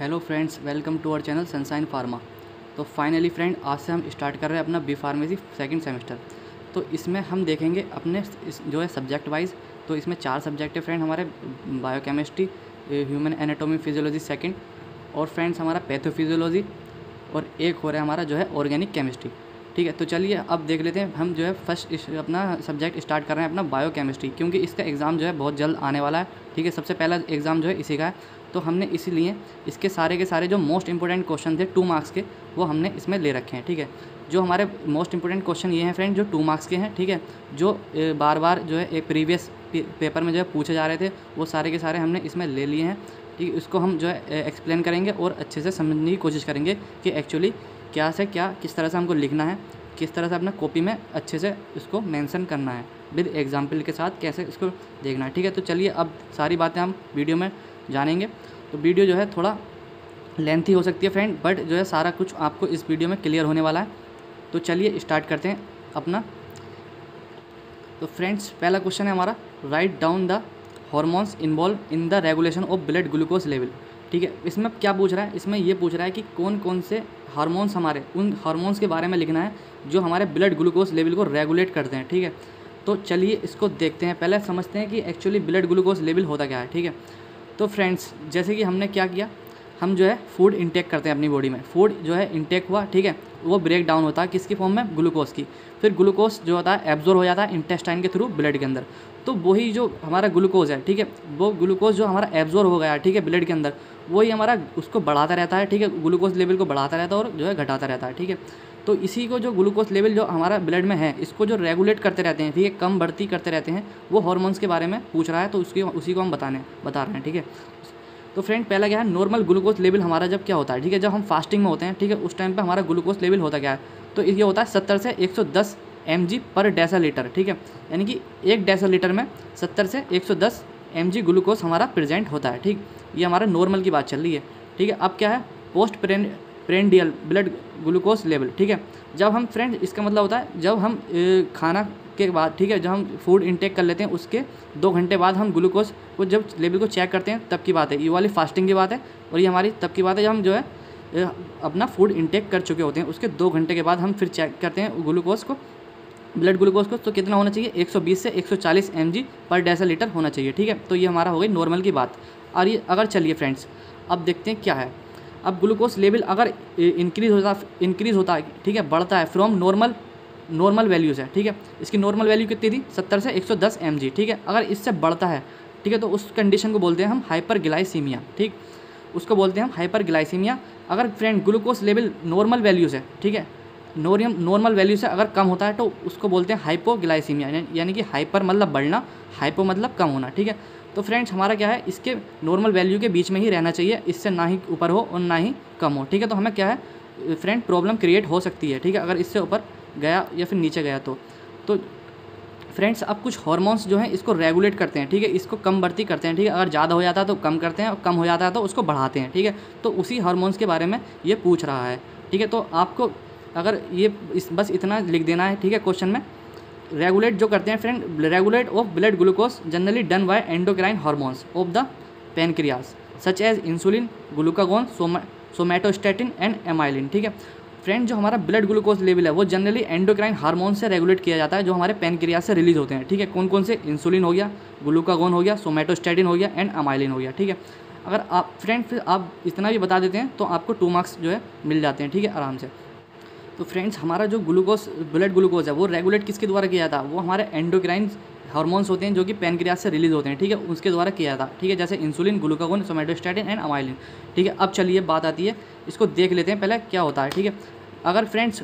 Hello friends, welcome to our channel sunshine pharma. तो finally friend, आज से हम स्टार्ट कर रहे हैं अपना बी फार्मेसी सेकंड सेमेस्टर। तो इसमें हम देखेंगे अपने जो है सब्जेक्ट वाइज। तो इसमें 4 सब्जेक्ट है फ्रेंड हमारे, biochemistry, human anatomy physiology second, और फ्रेंड्स हमारा पैथोफिजियोलॉजी, और एक हो रहा है हमारा जो है ऑर्गेनिक केमिस्ट्री। ठीक है, तो चलिए अब देख लेते हैं। हम जो है फर्स्ट अपना सब्जेक्ट स्टार्ट कर रहे हैं अपना बायोकेमिस्ट्री, क्योंकि इसका एग्ज़ाम जो है बहुत जल्द आने वाला है। ठीक है, सबसे पहला एग्ज़ाम जो है इसी का है। तो हमने इसीलिए इसके सारे के सारे जो मोस्ट इंपॉर्टेंट क्वेश्चन थे 2 मार्क्स के, वो हमने इसमें ले रखे हैं। ठीक है, जो हमारे मोस्ट इंपॉर्टेंट क्वेश्चन ये हैं फ्रेंड, जो 2 मार्क्स के हैं। ठीक है, जो बार बार जो है एक प्रीवियस पेपर में जो है पूछे जा रहे थे, वो सारे के सारे हमने इसमें ले लिए हैं। ठीक है, इसको हम जो है एक्सप्लेन करेंगे और अच्छे से समझने की कोशिश करेंगे कि एक्चुअली क्या से क्या, किस तरह से हमको लिखना है, किस तरह से अपना कॉपी में अच्छे से इसको मेंशन करना है, विद एग्जाम्पल के साथ कैसे इसको देखना है। ठीक है, तो चलिए अब सारी बातें हम वीडियो में जानेंगे। तो वीडियो जो है थोड़ा लेंथी हो सकती है फ्रेंड, बट जो है सारा कुछ आपको इस वीडियो में क्लियर होने वाला है। तो चलिए स्टार्ट करते हैं अपना। तो फ्रेंड्स, पहला क्वेश्चन है हमारा, right down the hormones involve in the regulation of blood glucose level. ठीक है, इसमें क्या पूछ रहा है, इसमें ये पूछ रहा है कि कौन कौन से हार्मोन्स, हमारे उन हार्मोन्स के बारे में लिखना है जो हमारे ब्लड ग्लूकोज लेवल को रेगुलेट करते हैं। ठीक है, तो चलिए इसको देखते हैं। पहले समझते हैं कि एक्चुअली ब्लड ग्लूकोज लेवल होता क्या है। ठीक है, तो फ्रेंड्स जैसे कि हमने क्या किया, हम जो है फूड इंटेक करते हैं अपनी बॉडी में। फूड जो है इंटेक हुआ, ठीक है, वो ब्रेक डाउन होता है किसकी फॉर्म में, ग्लूकोज की। फिर ग्लूकोज जो होता है एब्जॉर्ब हो जाता है इंटेस्टाइन के थ्रू ब्लड के अंदर। तो वही जो हमारा ग्लूकोज है, ठीक है, वो ग्लूकोज जो हमारा एब्जॉर्ब हो गया, ठीक है, ब्लड के अंदर, वही हमारा उसको बढ़ाता रहता है। ठीक है, ग्लूकोज लेवल को बढ़ाता रहता है और जो है घटाता रहता है। ठीक है, तो इसी को जो ग्लूकोज लेवल जो हमारा ब्लड में है, इसको जो रेगुलेट करते रहते हैं, ठीक है, कम बढ़ती करते रहते हैं, वो हार्मोन्स के बारे में पूछ रहा है। तो उसी को हम बता रहे हैं। ठीक है, तो फ्रेंड पहला क्या है, नॉर्मल ग्लूकोज लेवल हमारा जब क्या होता है, ठीक है, जब हम फास्टिंग में होते हैं, ठीक है, उस टाइम पे हमारा ग्लूकोज लेवल होता क्या है, तो ये होता है 70 से 110 mg पर डेसीलीटर। ठीक है, यानी कि 1 डेसीलीटर में 70 से 110 mg ग्लूकोज हमारा प्रेजेंट होता है। ठीक, ये हमारा नॉर्मल की बात चल रही है। ठीक है, अब क्या है, post prandial blood glucose level. ठीक है, जब हम फ्रेंड, इसका मतलब होता है जब हम खाना के बाद, ठीक है, जब हम फूड इंटेक कर लेते हैं, उसके 2 घंटे बाद हम ग्लूकोज को जब लेवल को चेक करते हैं, तब की बात है। ये वाली फास्टिंग की बात है, और ये हमारी तब की बात है जब हम जो है अपना फूड इंटेक कर चुके होते हैं। उसके 2 घंटे के बाद हम फिर चेक करते हैं ग्लूकोज को, ब्लड ग्लूकोज को। तो कितना होना चाहिए, 120 से 140 mg पर डेसीलीटर होना चाहिए। ठीक है, तो ये हमारा हो गई नॉर्मल की बात। और ये अगर चलिए फ्रेंड्स, अब देखते हैं क्या है। अब ग्लूकोज लेवल अगर इंक्रीज़ होता है, ठीक है, बढ़ता है फ्रॉम नॉर्मल वैल्यूज़ है। ठीक है, इसकी नॉर्मल वैल्यू कितनी थी, 70 से 110 mg। ठीक है, अगर इससे बढ़ता है, ठीक है, तो उस कंडीशन को बोलते हैं हम हाइपरग्लाइसीमिया। ठीक, उसको बोलते हैं हम हाइपरग्लाइसीमिया। अगर friend glucose level normal values है, ठीक है, नॉर्मल वैल्यू से अगर कम होता है, तो उसको बोलते हैं हाइपोग्लाइसीमिया, यानी कि हाइपर मतलब बढ़ना, हाइपो मतलब कम होना। ठीक है, तो फ्रेंड्स हमारा क्या है, इसके नॉर्मल वैल्यू के बीच में ही रहना चाहिए, इससे ना ही ऊपर हो और ना ही कम हो। ठीक है, तो हमें क्या है फ्रेंड, प्रॉब्लम क्रिएट हो सकती है। ठीक है, अगर इससे ऊपर गया या फिर नीचे गया तो फ्रेंड्स अब कुछ हार्मोन्स जो हैं इसको रेगुलेट करते हैं। ठीक है, इसको कम बढ़ती करते हैं। ठीक है, अगर ज़्यादा हो जाता है तो कम करते हैं, और कम हो जाता है तो उसको बढ़ाते हैं। ठीक है, तो उसी हार्मोन्स के बारे में ये पूछ रहा है। ठीक है, तो आपको अगर ये बस इतना लिख देना है। ठीक है, क्वेश्चन में रेगुलेट जो करते हैं friend, regulate of blood glucose generally done by endocrine hormones of the pancreas such as insulin, glucagon, somatostatin and amylin. ठीक है, फ्रेंड जो हमारा ब्लड ग्लूकोज लेवल है, वो जनरली एंडोक्राइन हार्मोन से रेगुलेट किया जाता है, जो हमारे पैनक्रियास से रिलीज होते हैं। ठीक है, कौन कौन से, इंसुलिन हो गया, ग्लूकागोन हो गया, सोमैटोस्टैटिन हो गया एंड एमाइलिन हो गया। ठीक है, अगर आप फ्रेंड फिर आप इतना भी बता देते हैं तो आपको 2 मार्क्स जो है मिल जाते हैं। ठीक है, आराम से। तो फ्रेंड्स हमारा जो ब्लड ग्लूकोज है, वो रेगुलेट किसके द्वारा किया जाता है, वो हमारे एंडोक्राइन हार्मोन्स होते हैं जो कि पैनक्रियास से रिलीज होते हैं। ठीक है, उसके द्वारा किया जाता है। ठीक है, जैसे insulin, glucagon, somatostatin and amylin. ठीक है, अब चलिए बात आती है, इसको देख लेते हैं पहले क्या होता है। ठीक है, अगर फ्रेंड्स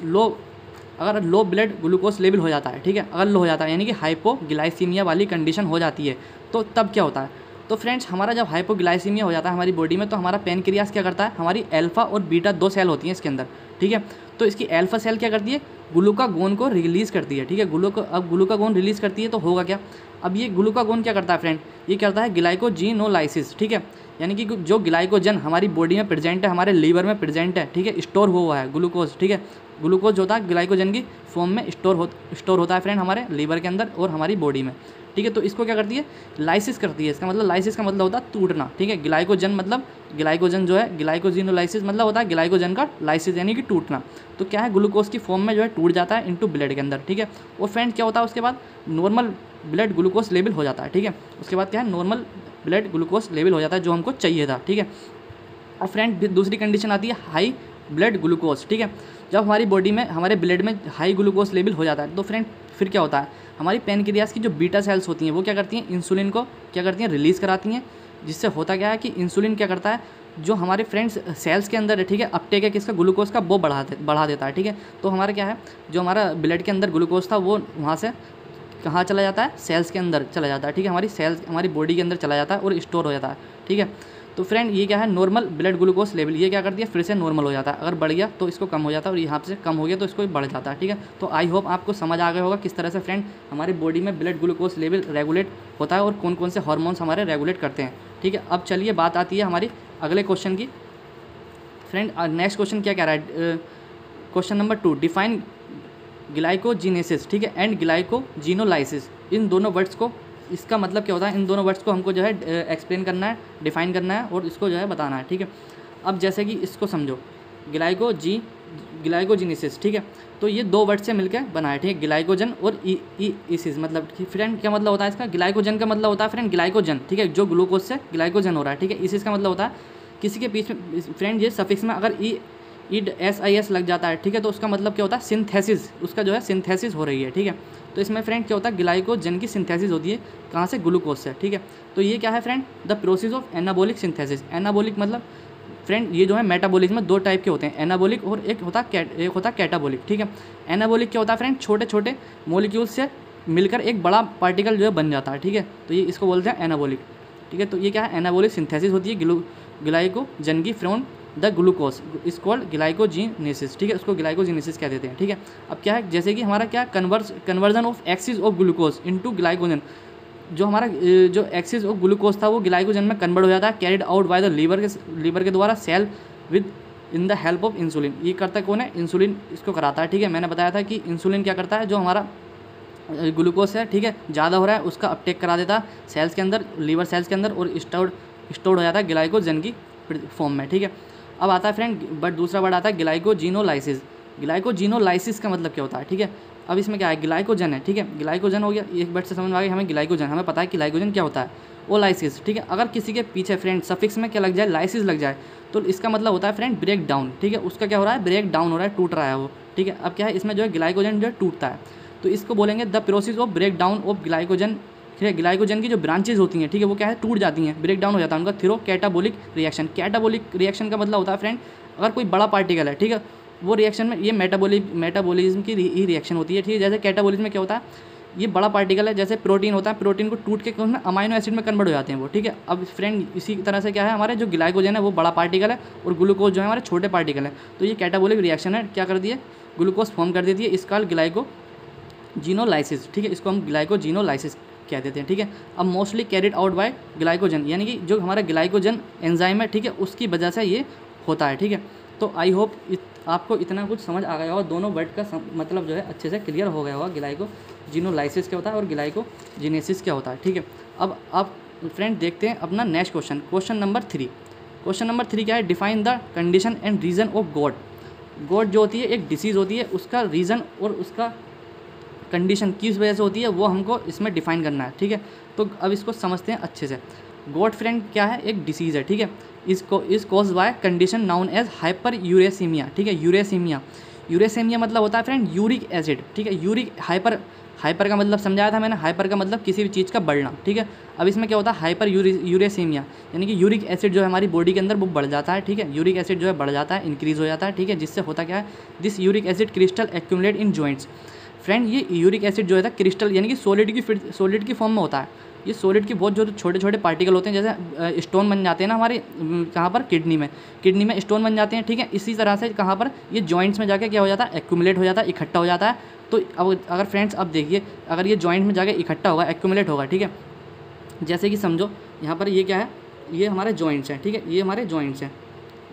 अगर लो ब्लड ग्लूकोज लेवल हो जाता है, ठीक है, अगर लो हो जाता है, यानी कि हाइपोग्लाइसीमिया वाली कंडीशन हो जाती है, तो तब क्या होता है, तो फ्रेंड्स हमारा जब हाइपोग्लाइसीमिया हो जाता है हमारी बॉडी में, तो हमारा पैनक्रियास क्या करता है, हमारी अल्फा और बीटा 2 सेल होती हैं इसके अंदर। ठीक है, तो इसकी अल्फा सेल क्या करती है, ग्लूकागोन को रिलीज़ करती है। ठीक है, अब ग्लूकागोन रिलीज़ करती है तो होगा क्या, अब ये ग्लूकागोन क्या करता है फ्रेंड, ये करता है ग्लाइकोजिनोलाइसिस। ठीक है, यानी कि जो ग्लाइकोजन हमारी बॉडी में प्रेजेंट है, हमारे लीवर में प्रेजेंट है, ठीक है, स्टोर हुआ है ग्लूकोज। ठीक है, ग्लूकोज होता है ग्लाइकोजन की फॉर्म में स्टोर होता है फ्रेंड हमारे लीवर के अंदर और हमारी बॉडी में। ठीक है। तो इसको क्या करती है, लाइसिस करती है। इसका मतलब लाइसिस का मतलब होता है टूटना, ठीक है। ग्लाइकोजन मतलब ग्लाइकोजन जो है, ग्लाइकोजिनोलाइसिस मतलब होता है ग्लाइकोजन का लाइसिस यानी कि टूटना। तो क्या है, ग्लूकोज की फॉर्म में जो है टूट जाता है इनटू ब्लड के अंदर, ठीक है। और फ्रेंड क्या होता है उसके बाद, नॉर्मल ब्लड ग्लूकोज लेवल हो जाता है, ठीक है। उसके बाद क्या है, नॉर्मल ब्लड ग्लूकोज लेवल हो जाता है जो हमको चाहिए था, ठीक है। और फ्रेंड दूसरी कंडीशन आती है हाई ब्लड ग्लूकोज, ठीक है। जब हमारी बॉडी में, हमारे ब्लड में हाई ग्लूकोज लेवल हो जाता है तो फ्रेंड फिर क्या होता है, हमारी पैनक्रियास की जो बीटा सेल्स होती हैं वो क्या करती हैं, इंसुलिन को क्या करती हैं, रिलीज़ कराती हैं। जिससे होता क्या है कि इंसुलिन क्या करता है, जो हमारे फ्रेंड्स सेल्स के अंदर है, ठीक है, अपटेक है किसका, ग्लूकोज का, वो बढ़ा देता है, ठीक है। तो हमारा क्या है, जो हमारा ब्लड के अंदर ग्लूकोज था वो वहाँ से कहाँ चला जाता है, सेल्स के अंदर चला जाता है, ठीक है। हमारी सेल्स, हमारी बॉडी के अंदर चला जाता है और स्टोर हो जाता है, ठीक है। तो फ्रेंड ये क्या है, नॉर्मल ब्लड ग्लूकोज लेवल, ये क्या करती है, फिर से नॉर्मल हो जाता है। अगर बढ़ गया तो इसको कम हो जाता है और यहाँ से कम हो गया तो इसको बढ़ जाता है, ठीक है। तो आई होप आपको समझ आ गया होगा किस तरह से फ्रेंड हमारी बॉडी में ब्लड ग्लूकोज लेवल रेगुलेट होता है और कौन कौन से हार्मोन्स हमारे रेगुलेट करते हैं, ठीक है। अब चलिए बात आती है हमारी अगले क्वेश्चन की। फ्रेंड नेक्स्ट क्वेश्चन क्या कह रहा है, क्वेश्चन नंबर 2, डिफाइन ग्लाइकोजीनेसिस, ठीक है, एंड ग्लाइकोजिनोलाइसिस। इन दोनों वर्ड्स को, इसका मतलब क्या होता है, इन दोनों वर्ड्स को हमको जो है एक्सप्लेन करना है, डिफाइन करना है और इसको जो है बताना है, ठीक है। अब जैसे कि इसको समझो, ग्लाइकोजीनेसिस, ठीक है। तो ये दो वर्ड से मिलकर बना है, ठीक है, ग्लाइकोजन और इसिस। मतलब फ्रेंड क्या मतलब होता है इसका, ग्लाइकोजन का मतलब होता है फ्रेंड ग्लाइकोजन, ठीक है, जो ग्लूकोज से ग्लाइकोजन हो रहा है, ठीक है। इसिस का मतलब होता है किसी के बीच में फ्रेंड ये सफिक्स में अगर SIS लग जाता है, ठीक है, तो उसका मतलब क्या होता है, सिंथेसिस, उसका जो है सिंथेसिस हो रही है, ठीक है। तो इसमें फ्रेंड क्या होता है, ग्लाइकोजन की सिंथेसिस होती है, कहाँ से, ग्लूकोज से, ठीक है। तो ये क्या है friend, the process of anabolic synthesis. Anabolic मतलब फ्रेंड ये जो है मेटाबॉलिज्म में दो टाइप के होते हैं, एनाबॉलिक और एक होता है कैटाबॉलिक, ठीक है। एनाबॉलिक क्या होता है फ्रेंड, छोटे छोटे मॉलिक्यूल्स से मिलकर एक बड़ा पार्टिकल जो है बन जाता है, ठीक है। तो ये इसको बोलते हैं एनाबॉलिक, ठीक है। तो ये क्या है, एनाबॉलिक सिंथेसिस होती है ग्लाइकोजन की from the glucose is called glycogenesis, ठीक है, उसको ग्लाइकोजीनेसिस कह देते हैं, ठीक है। अब क्या है, जैसे कि हमारा क्या conversion of axis of glucose into glycogen, जो हमारा जो एक्सिस ऑफ ग्लूकोज था वो ग्लाइकोजन में कन्वर्ट हो जाता है, carried out by the liver के द्वारा cell within the help of insulin. ये करता कौन है, इंसुलिन इसको कराता है, ठीक है। मैंने बताया था कि इंसुलिन क्या करता है, जो हमारा ग्लूकोज है, ठीक है, ज़्यादा हो रहा है उसका अपटेक करा देता है सेल्स के अंदर, लीवर सेल्स के अंदर, और स्टोर्ड हो जाता है ग्लाइकोजन की फॉर्म में, ठीक है। अब आता है फ्रेंड बट दूसरा वर्ड आता है ग्लाइकोजिनोलाइसिस। ग्लाइकोजिनोलाइसिस का मतलब क्या होता है, ठीक है। अब इसमें क्या है, ग्लाइकोजन है, ठीक है, ग्लाइकोजन हो गया, एक वर्ड से समझ में आ गया हमें ग्लाइकोजन, हमें पता है कि ग्लाइकोजन क्या होता है, वो लाइसिस, ठीक है। अगर किसी के पीछे फ्रेंड सफिक्स में क्या लग जाए, लाइसिस लग जाए, तो इसका मतलब होता है फ्रेंड ब्रेक डाउन, ठीक है। उसका क्या हो रहा है, ब्रेक डाउन हो रहा है, टूट रहा है वो, ठीक है। अब क्या है, इसमें जो है ग्लाइकोजन जो है टूटता है, तो इसको बोलेंगे the process of break down of glycogen, ठीक है। ग्लाइकोजन की जो ब्रांचेज होती हैं, ठीक है, वो क्या है, टूट जाती हैं, ब्रेक डाउन हो जाता है उनका through catabolic reaction. Catabolic reaction का मतलब होता है फ्रेंड, अगर कोई बड़ा पार्टिकल है, ठीक है, वो रिएक्शन में, ये मेटाबॉलिज्म की ही रिएक्शन होती है, ठीक है। जैसे कैटाबॉलिज्म में क्या होता है, ये बड़ा पार्टिकल है, जैसे प्रोटीन होता है, प्रोटीन को टूट के अमाइनो एसिड में कन्वर्ट हो जाते हैं वो, ठीक है। अब फ्रेंड इसी तरह से क्या है, हमारे जो ग्लाइकोजन है वो बड़ा पार्टिकल है और ग्लूकोज जो है हमारे छोटे पार्टिकल है। तो ये कैटाबॉलिक रिएक्शन है, क्या कर दिए, ग्लूकोज फॉर्म कर देती है, इसका ग्लाइकोजिनोलाइसिस, ठीक है, इसको हम ग्लाइकोजिनोलाइसिस कह देते हैं, ठीक है। अब mostly carried out bye glycogen, यानी कि जो हमारा ग्लाइकोजन एंजाइम है, ठीक है, उसकी वजह से ये होता है, ठीक है। तो आई होप आपको इतना कुछ समझ आ गया होगा, दोनों वर्ड का मतलब जो है अच्छे से क्लियर हो गया होगा, ग्लाइकोजिनोलाइसिस क्या होता है और ग्लाइकोजिनेसिस क्या होता है, ठीक है। अब आप फ्रेंड देखते हैं अपना next question, question number 3। Question number 3 क्या है, define the condition and reason of God. God जो होती है एक डिसीज़ होती है, उसका रीज़न और उसका कंडीशन किस वजह से होती है वो हमको इसमें डिफाइन करना है, ठीक है। तो अब इसको समझते हैं अच्छे से। गॉड फ्रेंड क्या है, एक डिसीज़ है, ठीक है, is caused by condition known as hyperuricemia, ठीक है। यूरेसीमिया मतलब होता है फ्रेंड यूरिक एसिड, ठीक है। हाइपर का मतलब समझाया था मैंने, हाइपर का मतलब किसी भी चीज़ का बढ़ना, ठीक है। अब इसमें क्या होता है, हाइपर यूरेसीमिया यानी कि यूरिक एसिड जो है हमारी बॉडी के अंदर वो बढ़ जाता है, ठीक है। यूरिक एसिड जो है बढ़ जाता है, इंक्रीज़ हो जाता है, ठीक है। जिससे होता क्या है, this uric acid crystal accumulate in joints. Friend ये यूरिक एसिड जो है क्रिस्टल यानी कि सॉलिड की फॉर्म में होता है। ये सॉलिड के बहुत जो छोटे छोटे पार्टिकल होते हैं, जैसे स्टोन बन जाते हैं ना हमारे कहाँ पर, किडनी में स्टोन बन जाते हैं, ठीक है। इसी तरह से कहाँ पर ये जॉइंट्स में जाके क्या हो जाता है, एक्यूमुलेट हो जाता है, इकट्ठा हो जाता है। तो अब अगर फ्रेंड्स अब देखिए, अगर ये जॉइंट में जाके इकट्ठा होगा, एक्यूमुलेट होगा, ठीक है। जैसे कि समझो यहाँ पर ये क्या है, ये हमारे जॉइंट्स हैं, ठीक है, ये हमारे जॉइंट्स हैं,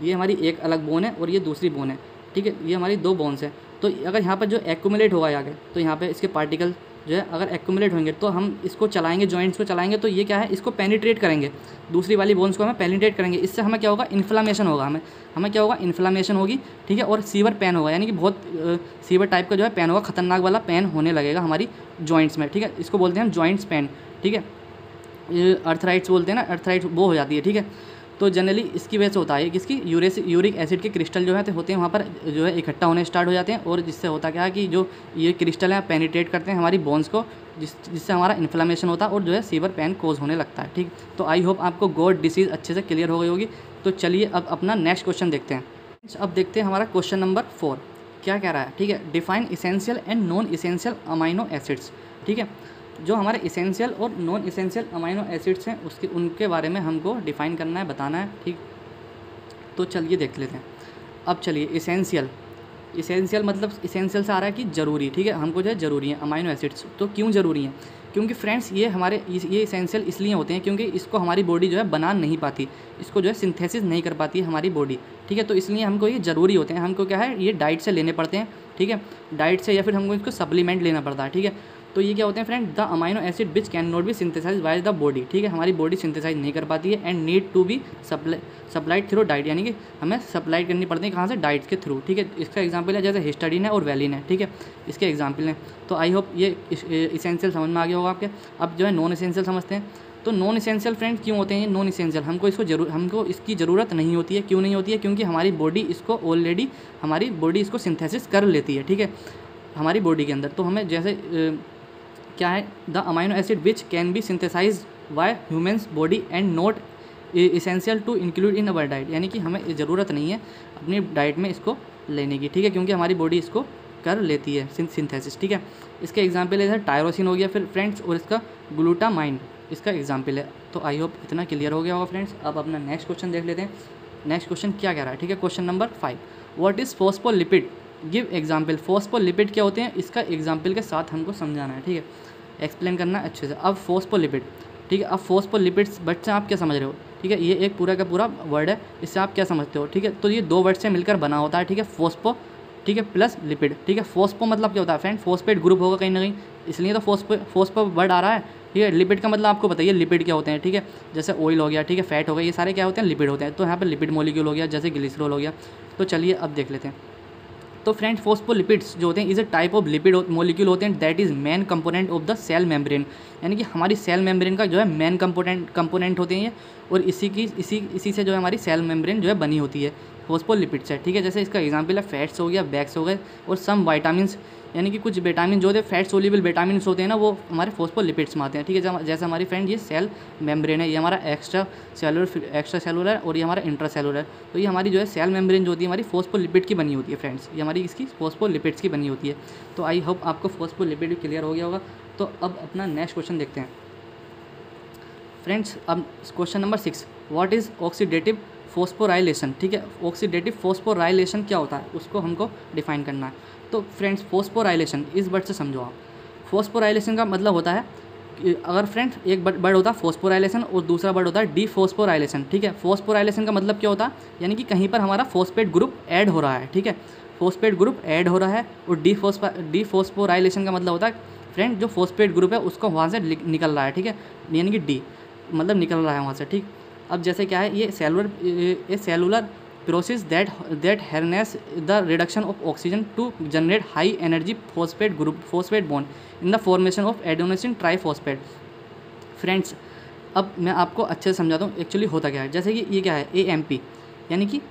ये हमारी एक अलग बोन है और ये दूसरी बोन है, ठीक है, ये हमारी दो बोन्स हैं। तो अगर यहाँ पर जो एक्यूमुलेट होगा आगे, तो यहाँ पे इसके पार्टिकल जो है अगर एक्यूमुलेट होंगे तो हम इसको चलाएंगे, जॉइंट्स को चलाएंगे तो ये क्या है, इसको पेनिट्रेट करेंगे, दूसरी वाली बोन्स को हमें पेनिट्रेट करेंगे। इससे हमें क्या होगा, इन्फ्लामेशन होगा, हमें क्या होगा, इन्फ्लामेशन होगी, ठीक है। और सीवर पेन होगा, यानी कि बहुत सीवर टाइप का जो है पेन होगा, खतरनाक वाला पेन होने लगेगा हमारी जॉइंट्स में, ठीक है। इसको बोलते हैं हम जॉइंट्स पेन, ठीक है। ये अर्थराइट्स बोलते हैं ना, अर्थराइट्स वो हो जाती है, ठीक है। तो जनरली इसकी वजह से होता है किसकी, यूरिक एसिड के क्रिस्टल जो है तो होते हैं वहाँ पर जो है इकट्ठा होने स्टार्ट हो जाते हैं, और जिससे होता क्या है कि जो ये क्रिस्टल हैं पेनिट्रेट करते हैं हमारी बोन्स को, जिससे हमारा इन्फ्लामेशन होता है और जो है सीवर पेन कोज होने लगता है, ठीक। तो आई होप आपको गॉट डिसीज़ अच्छे से क्लियर हो गई होगी। तो चलिए अब अपना नेक्स्ट क्वेश्चन देखते हैं। अब देखते हैं हमारा क्वेश्चन नंबर 4 क्या कह रहा है, ठीक है। Define essential and non essential amino acids, ठीक है। जो हमारे इसेंशियल और नॉन इसेंशियल अमाइनो एसिड्स हैं उनके बारे में हमको डिफ़ाइन करना है, बताना है, ठीक। तो चलिए देख लेते हैं। अब चलिए इसेंशियल मतलब इसेंशियल से आ रहा है कि ज़रूरी, ठीक है, हमको जो है ज़रूरी है अमाइनो एसिड्स। तो क्यों ज़रूरी हैं, क्योंकि फ्रेंड्स ये इसेंशियल इसलिए होते हैं क्योंकि इसको हमारी बॉडी जो है बना नहीं पाती, इसको जो है सिंथेसिस नहीं कर पाती है हमारी बॉडी, ठीक है। तो इसलिए हमको ये ज़रूरी होते हैं, हमको क्या है ये डाइट से लेने पड़ते हैं, ठीक है, डाइट से, या फिर हमको इसको सप्लीमेंट लेना पड़ता है, ठीक है। तो ये क्या होते हैं friend, the amino acid which can not be synthesize by the body, ठीक है, हमारी बॉडी सिंथेसाइज नहीं कर पाती है, and need to be supplied through diet, यानी कि हमें सप्लाई करनी पड़ती है कहाँ से, डाइट के थ्रू, ठीक है। इसका एग्जांपल है जैसे हिस्टडीन है और वैलिन है, ठीक है, इसके एग्जांपल हैं। तो आई होप ये इसेंशियल समझ में आ गया होगा आपके। अब जो है नॉन इसेंशियल समझते हैं। तो नॉन इसेंशियल फ्रेंड क्यों होते हैं नॉन इसेंशियल, हमको इसकी ज़रूरत नहीं होती है। क्यों नहीं होती है, क्योंकि हमारी बॉडी इसको सिंथेसिस कर लेती है, ठीक है, हमारी बॉडी के अंदर। तो हमें जैसे क्या है, the amino acid which can be synthesize by humans body and not essential to include in our diet, यानी कि हमें ज़रूरत नहीं है अपनी डाइट में इसको लेने की, ठीक है, क्योंकि हमारी बॉडी इसको कर लेती है सिंथेसिस, ठीक है। इसके एग्जाम्पल है टायरोसिन हो गया फिर फ्रेंड्स, और इसका ग्लूटामाइन इसका एग्जाम्पल है। तो आई होप इतना क्लियर हो गया होगा फ्रेंड्स। अब अपना नेक्स्ट क्वेश्चन देख लेते हैं। नेक्स्ट क्वेश्चन क्या कह रहा है, ठीक है, question number 5, what is phospholipid, give example. Phospholipid क्या होते हैं, इसका एग्जाम्पल के साथ हमको समझाना है, ठीक है, एक्सप्लेन करना है अच्छे से। अब फॉस्फोलिपिड, ठीक है, अब फॉस्फोलिपिड्स बच्चे आप क्या समझ रहे हो, ठीक है, ये एक पूरा का पूरा वर्ड है, इससे आप क्या समझते हो, ठीक है। तो ये 2 वर्ड से मिलकर बना होता है, ठीक है, फॉस्फो, ठीक है, प्लस लिपिड, ठीक है। फॉस्फो मतलब क्या होता है फ्रेंड, फॉस्फेट ग्रुप होगा कहीं ना कहीं, इसलिए तो फॉस्फो वर्ड आ रहा है, ठीक है। लिपिड का मतलब आपको बताइए लिपिड क्या होते हैं, ठीक है, जैसे ऑयल हो गया, ठीक है, फैट हो गया, ये सारे क्या होते हैं, लिपिड होते हैं। तो यहाँ पर लिपिड मॉलिक्यूल हो गया, जैसे ग्लिसरॉल हो गया। तो चलिए अब देख लेते हैं। तो फ्रेंड्स फॉस्फोलिपिड्स जो होते हैं is a type of lipid molecule होते हैं that is main component of the cell membrane, यानी कि हमारी सेल मेम्ब्रेन का जो है मेन कंपोनेंट होते हैं ये, और इसी से जो है हमारी सेल मेम्ब्रेन जो है बनी होती है फॉस्फोलिपिड्स है, ठीक है। जैसे इसका एग्जांपल है फैट्स हो गया, बैक्स हो गए, और सम वाइटामिन, यानी कि कुछ विटामिन जो होते हैं फैट सोल्यूबल विटामिन होते हैं ना, वो हमारे फॉस्फोलिपिड्स में आते हैं, ठीक है। जैसे हमारी फ्रेंड ये सेल मेम्ब्रेन है, ये हमारा एक्स्ट्रा सेलुलर और ये हमारा इंट्रा सेलुलर। तो ये हमारी जो है सेल मेम्ब्रेन जो होती है हमारी फॉस्फोलिपिड की बनी होती है फ्रेंड्स, ये हमारी इसकी फॉस्फोलिपिड्स की बनी होती है। तो आई होप आपको फॉस्फोलिपिड क्लियर हो गया होगा। तो अब अपना नेक्स्ट क्वेश्चन देखते हैं फ्रेंड्स। अब question number 6, what is oxidative phosphorylation, ठीक है। ऑक्सीडेटिव फॉस्फोराइलेशन क्या होता है उसको हमको डिफाइन करना है। तो फ्रेंड्स फॉस्फोराइलेशन इस वर्ड से समझो आप। फॉस्फोराइलेशन का मतलब होता है कि अगर फ्रेंड्स एक वर्ड होता है फॉस्फोराइलेशन और दूसरा वर्ड होता है डीफॉस्फोराइलेशन, ठीक है। फॉस्फोराइलेशन का मतलब क्या होता है, यानी कि कहीं पर हमारा फॉस्फेट ग्रुप ऐड हो रहा है, ठीक है, फॉस्फेट ग्रुप ऐड हो रहा है। और डीफॉस्फोराइलेशन का मतलब होता है फ्रेंड जो फॉस्फेट ग्रुप है उसको वहाँ से निकल रहा है, ठीक है, यानी कि डी मतलब निकल रहा है वहाँ से, ठीक। अब जैसे क्या है, ये cellular process that harness the reduction of oxygen to generate high energy phosphate bond in the formation of adenosine triphosphate. Friends अब मैं आपको अच्छे से समझाता हूँ एक्चुअली होता क्या है। जैसे कि ये क्या है AMP, यानी कि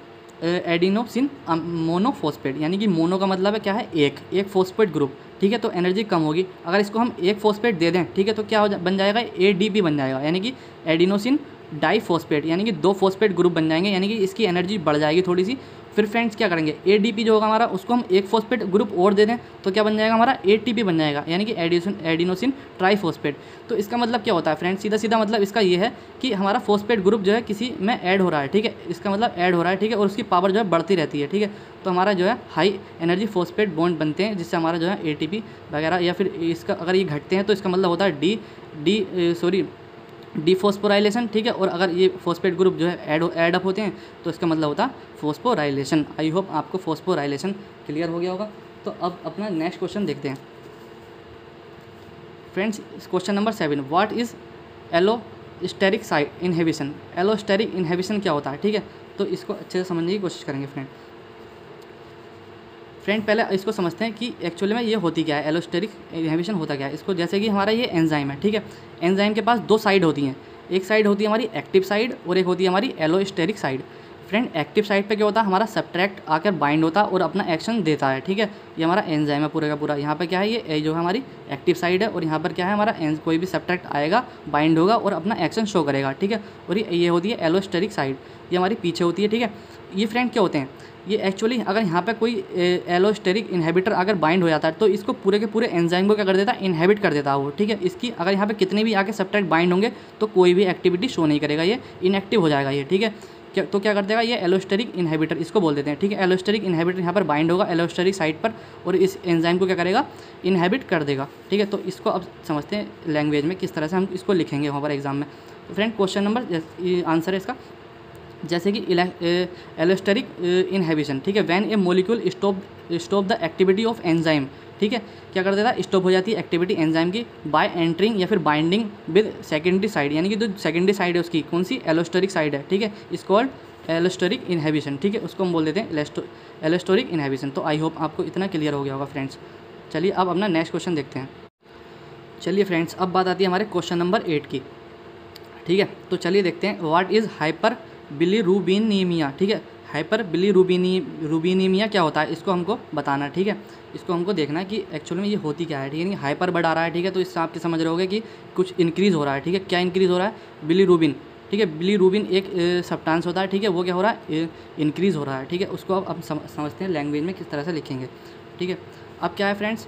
एडिनोसिन मोनोफॉस्फेट, यानी कि मोनो का मतलब है क्या है एक फॉस्फेट ग्रुप, ठीक है। तो एनर्जी कम होगी, अगर इसको हम एक फॉस्फेट दे दें, ठीक है, तो क्या बन जाएगा ADP बन जाएगा, यानी कि एडिनोसिन डाइफॉस्फेट, यानी कि 2 फॉस्फेट ग्रुप बन जाएंगे, यानी कि इसकी एनर्जी बढ़ जाएगी थोड़ी सी। फिर फ्रेंड्स क्या करेंगे, ADP जो होगा हमारा उसको हम एक फॉस्फेट ग्रुप और दे दें तो क्या बन जाएगा हमारा ATP बन जाएगा, यानी कि एडिनोसिन ट्राइफॉस्फेट। तो इसका मतलब क्या होता है फ्रेंड्स, सीधा मतलब इसका ये है कि हमारा फॉस्फेट ग्रुप जो है किसी में ऐड हो रहा है, ठीक है, इसका मतलब ऐड हो रहा है, ठीक है, और उसकी पावर जो है बढ़ती रहती है, ठीक है। तो हमारा जो है हाई एनर्जी फॉस्फेट बॉन्ड बनते हैं, जिससे हमारा जो है ATP वगैरह, या फिर इसका अगर ये घटते हैं तो इसका मतलब होता है डीफॉस्फोराइलेशन, ठीक है। और अगर ये फॉस्फेट ग्रुप जो है ऐड अप होते हैं तो इसका मतलब होता है फॉस्फोराइलेशन। आई होप आपको फॉस्फोराइलेशन क्लियर हो गया होगा। तो अब अपना नेक्स्ट क्वेश्चन देखते हैं। Friends question number 7, what is allosteric site inhibition. Allosteric inhibition क्या होता है, ठीक है। तो इसको अच्छे से समझने की कोशिश करेंगे फ्रेंड पहले इसको समझते हैं कि एक्चुअली में ये होती क्या है, एलोस्टेरिक इनहिबिशन होता क्या है इसको। जैसे कि हमारा ये एंजाइम है, ठीक है। एंजाइम के पास दो साइड होती हैं, एक साइड होती है हमारी एक्टिव साइड और एक होती है हमारी allosteric side. Friend active side पे क्या होता है, हमारा सब्सट्रैक्ट आकर बाइंड होता है और अपना एक्शन देता है, ठीक है। ये हमारा एंजाइम है पूरा का पूरा। यहाँ पे क्या है, ये जो है हमारी एक्टिव साइड है और यहाँ पर क्या है हमारा कोई भी सब्सट्रैक्ट आएगा, बाइंड होगा और अपना एक्शन शो करेगा, ठीक है। और ये होती है एलोस्टेरिक साइड, ये हमारी पीछे होती है, ठीक है। ये फ्रेंड क्या होते हैं, ये एक्चुअली अगर यहाँ पे कोई एलोस्टेरिक इनहिबिटर अगर बाइंड हो जाता है तो इसको पूरे के पूरे एंजाइम को क्या कर देता है, इनहिबिट कर देता है वो, ठीक है। इसकी अगर यहाँ पे कितने भी आके सब्सट्रैक्ट बाइंड होंगे तो कोई भी एक्टिविटी शो नहीं करेगा, ये इनएक्टिव हो जाएगा ये, ठीक है। तो क्या कर देगा, ये एलोस्टेरिक इनहिबिटर इसको बोल देते हैं, ठीक है। एलोस्टेरिक इनहिबिटर यहाँ पर बाइंड होगा एलोस्टेरिक साइड पर और इस एंजाइम को क्या करेगा, इनहिबिट कर देगा, ठीक है। तो इसको अब समझते हैं लैंग्वेज में किस तरह से हम इसको लिखेंगे वहाँ पर एग्जाम में। तो फ्रेंड क्वेश्चन नंबर आंसर है इसका, जैसे कि एलोस्टेरिक इनहिबिशन, ठीक है। When A molecule stop the activity of enzyme, ठीक है। क्या कर देता है, स्टॉप हो जाती है एक्टिविटी एंजाइम की बाय एंटरिंग या फिर बाइंडिंग विद सेकेंडरी साइड, यानी कि जो सेकेंडरी साइड है उसकी कौन सी, एलोस्टेरिक साइड है, ठीक है। इस कॉल्ड एलोस्टेरिक इनहिबिशन, ठीक है। उसको हम बोल देते हैं एलोस्टेरिक इनहिबिशन। तो आई होप आपको इतना क्लियर हो गया होगा फ्रेंड्स। चलिए अब अपना नेक्स्ट क्वेश्चन देखते हैं। चलिए फ्रेंड्स अब बात आती है हमारे क्वेश्चन नंबर 8 की, ठीक है। तो चलिए देखते हैं, व्हाट इज़ हाइपर बिलीरुबिनीमिया, ठीक है। हाइपर बिलीरुबिनीमिया क्या होता है, इसको हमको बताना है, ठीक है। इसको हमको देखना है कि एक्चुअल में ये होती क्या है, ठीक है। यानी हाइपर बढ़ा रहा है, ठीक है। तो इससे आप समझ रहे होगे कि कुछ इंक्रीज़ हो रहा है, ठीक है। क्या इंक्रीज़ हो रहा है, बिलीरुबिन, ठीक है। बिलीरुबिन एक सब्सटेंस होता है, ठीक है। वो क्या हो रहा है, इंक्रीज़ हो रहा है, ठीक है। उसको अब समझते हैं लैंग्वेज में किस तरह से लिखेंगे, ठीक है। अब क्या है फ्रेंड्स,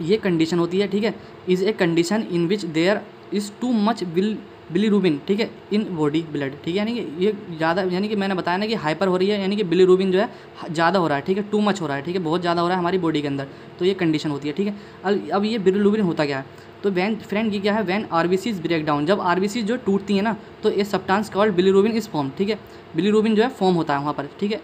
ये कंडीशन होती है, ठीक है। Is a condition in which there is too much bilirubin, ठीक है, इन बॉडी ब्लड, ठीक है। यानी कि ये ज़्यादा, यानी कि मैंने बताया ना कि हाइपर हो रही है, यानी कि बिलीरुबिन जो है ज़्यादा हो रहा है, ठीक है। टू मच हो रहा है, ठीक है, बहुत ज़्यादा हो रहा है हमारी बॉडी के अंदर, तो ये कंडीशन होती है, ठीक है। अब ये बिलीरुबिन होता क्या है, तो वैन फ्रेंड ये क्या है, वैन आरबीसीज ब्रेक डाउन, जब आरबीसी जो टूटती है ना तो ये substance called bilirubin is form, ठीक है। बिलीरुबिन जो है फॉर्म होता है वहाँ पर, ठीक है,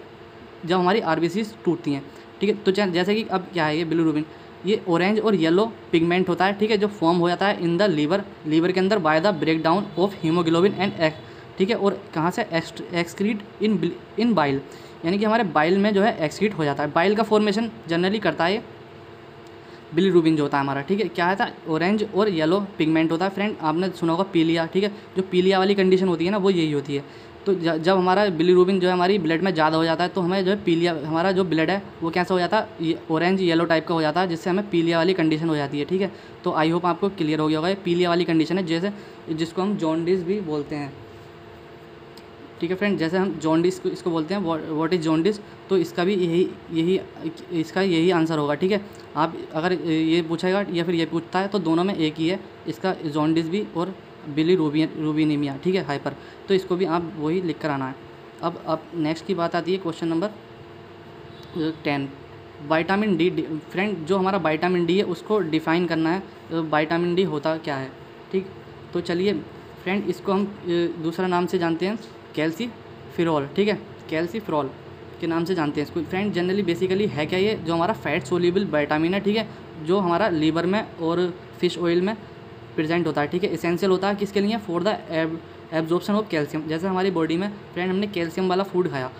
जब हमारी आरबीसीज टूटती हैं, ठीक है। तो जैसे कि अब क्या है, ये बिलीरुबिन ये ऑरेंज और येलो पिगमेंट होता है, ठीक है, जो फॉर्म हो जाता है इन द लीवर के अंदर by the break down of haemoglobin and ठीक है। और कहाँ से, एक्सक्रीट इन बाइल, यानी कि हमारे बाइल में जो है एक्सक्रीट हो जाता है। बाइल का फॉर्मेशन जनरली करता है बिलीरुबिन जो होता है हमारा, ठीक है। क्या है, ऑरेंज और येलो पिगमेंट होता है। फ्रेंड आपने सुना होगा पीलिया, ठीक है। जो पीलिया वाली कंडीशन होती है ना वो यही होती है। तो जब हमारा बिलीरुबिन जो है हमारी ब्लड में ज़्यादा हो जाता है तो हमें जो है पीलिया, हमारा जो ब्लड है वो कैसा हो जाता है, ऑरेंज येलो टाइप का हो जाता है, जिससे हमें पीलिया वाली कंडीशन हो जाती है, ठीक है। तो आई होप आपको क्लियर हो गया होगा, ये पीलिया वाली कंडीशन है, जैसे जिसको हम जॉन्डिस भी बोलते हैं, ठीक है फ्रेंड। जैसे हम जॉन्डिस को इसको बोलते हैं, व्हाट इज़ जॉन्डिस, तो इसका भी यही आंसर होगा, ठीक है। आप अगर ये पूछेगा या फिर ये पूछता है तो दोनों में एक ही है, इसका जॉन्डिस भी और बिलीरुबिनीमिया, ठीक है, हाइपर, तो इसको भी आप वही लिख कर आना है। अब नेक्स्ट की बात आती है question number 10, vitamin D. Friend जो हमारा विटामिन डी है उसको डिफ़ाइन करना है, तो विटामिन डी होता क्या है, ठीक। तो चलिए फ्रेंड इसको हम दूसरा नाम से जानते हैं कैल्सीफेरॉल, ठीक है, कैल्सीफेरॉल के नाम से जानते हैं इसको। फ्रेंड जनरली बेसिकली है क्या, ये जो हमारा फैट सोल्यूबल विटामिन है, ठीक है, जो हमारा लीवर में और फिश ऑयल में प्रेजेंट होता है, ठीक है। एसेंशियल होता है किसके लिए, for the absorption of calcium. जैसे हमारी बॉडी में फ्रेंड हमने कैल्शियम वाला फूड खाया,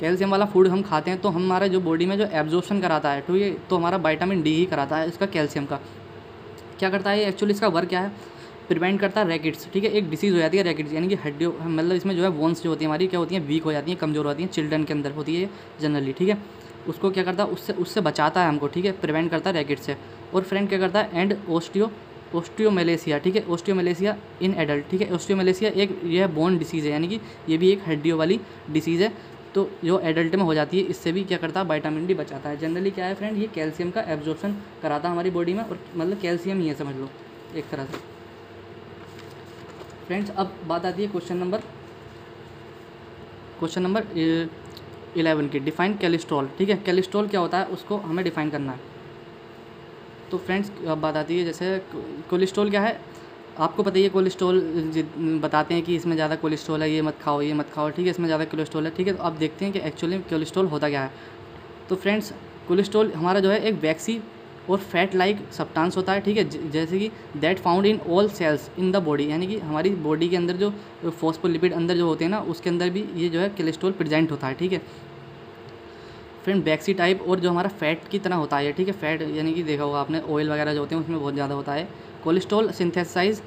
कैल्शियम वाला फूड हम खाते हैं तो हमारा जो बॉडी में जो एब्जॉर्प्शन कराता है तो ये तो हमारा विटामिन डी ही कराता है, इसका कैल्शियम का। क्या करता है एक्चुअली, इसका वर्क क्या है, प्रिवेंट करता है रैकेट्स, ठीक है। एक डिसीज़ हो जाती है रैकेट्स, यानी कि हड्डियों, मतलब इसमें जो है बोन्स जो होती है हमारी क्या होती हैं, वीक हो जाती हैं, कमज़ोर होती हैं, चिल्ड्रन के अंदर होती है जनरली, ठीक है। उसको क्या करता है, उससे बचाता है हमको, ठीक है, प्रिवेंट करता है रैकेट से। और फ्रेंड क्या करता है, एंड ओस्टियोमेलेसिया, ठीक है, ओस्टियोमेलेसिया इन एडल्ट, ठीक है। ओस्टियोमेलेसिया एक यह बोन डिसीज़ है, यानी कि ये भी एक हड्डियों वाली डिसीज़ है, तो जो एडल्ट में हो जाती है, इससे भी क्या करता है, विटामिन डी बचाता है। जनरली क्या है फ्रेंड, ये कैल्शियम का एब्जॉर्प्शन कराता है हमारी बॉडी में, और मतलब कैल्शियम ही है समझ लो एक तरह से। फ्रेंड्स अब बात आती है क्वेश्चन नंबर 11 की, डिफाइन कोलेस्ट्रॉल, ठीक है। कोलेस्ट्रॉल क्या होता है उसको हमें डिफाइन करना है। तो फ्रेंड्स अब बात आती है, जैसे कोलेस्ट्रॉल क्या है, आपको पता ही है कोलेस्ट्रॉल बताते हैं कि इसमें ज़्यादा कोलेस्ट्रॉल है, ये मत खाओ, ठीक है, इसमें ज़्यादा कोलेस्ट्रॉल है, ठीक है। तो अब देखते हैं कि एक्चुअली कोलेस्ट्रॉल होता क्या है। तो फ्रेंड्स कोलेस्ट्रॉल हमारा जो है एक और फैट लाइक सब्सटेंस होता है, ठीक है, जैसे कि that found in all cells in the body, यानी कि हमारी बॉडी के अंदर जो फॉस्फोलिपिड अंदर जो होते हैं ना, उसके अंदर भी ये जो है कोलेस्ट्रॉल प्रेजेंट होता है, ठीक है फ्रेंड। बैक्सी टाइप और जो हमारा फैट की तरह होता है, ठीक है, फैट यानी कि देखा होगा आपने ऑयल वगैरह जो होते हैं उसमें बहुत ज़्यादा होता है। कोलेस्ट्रॉल सिंथेसाइज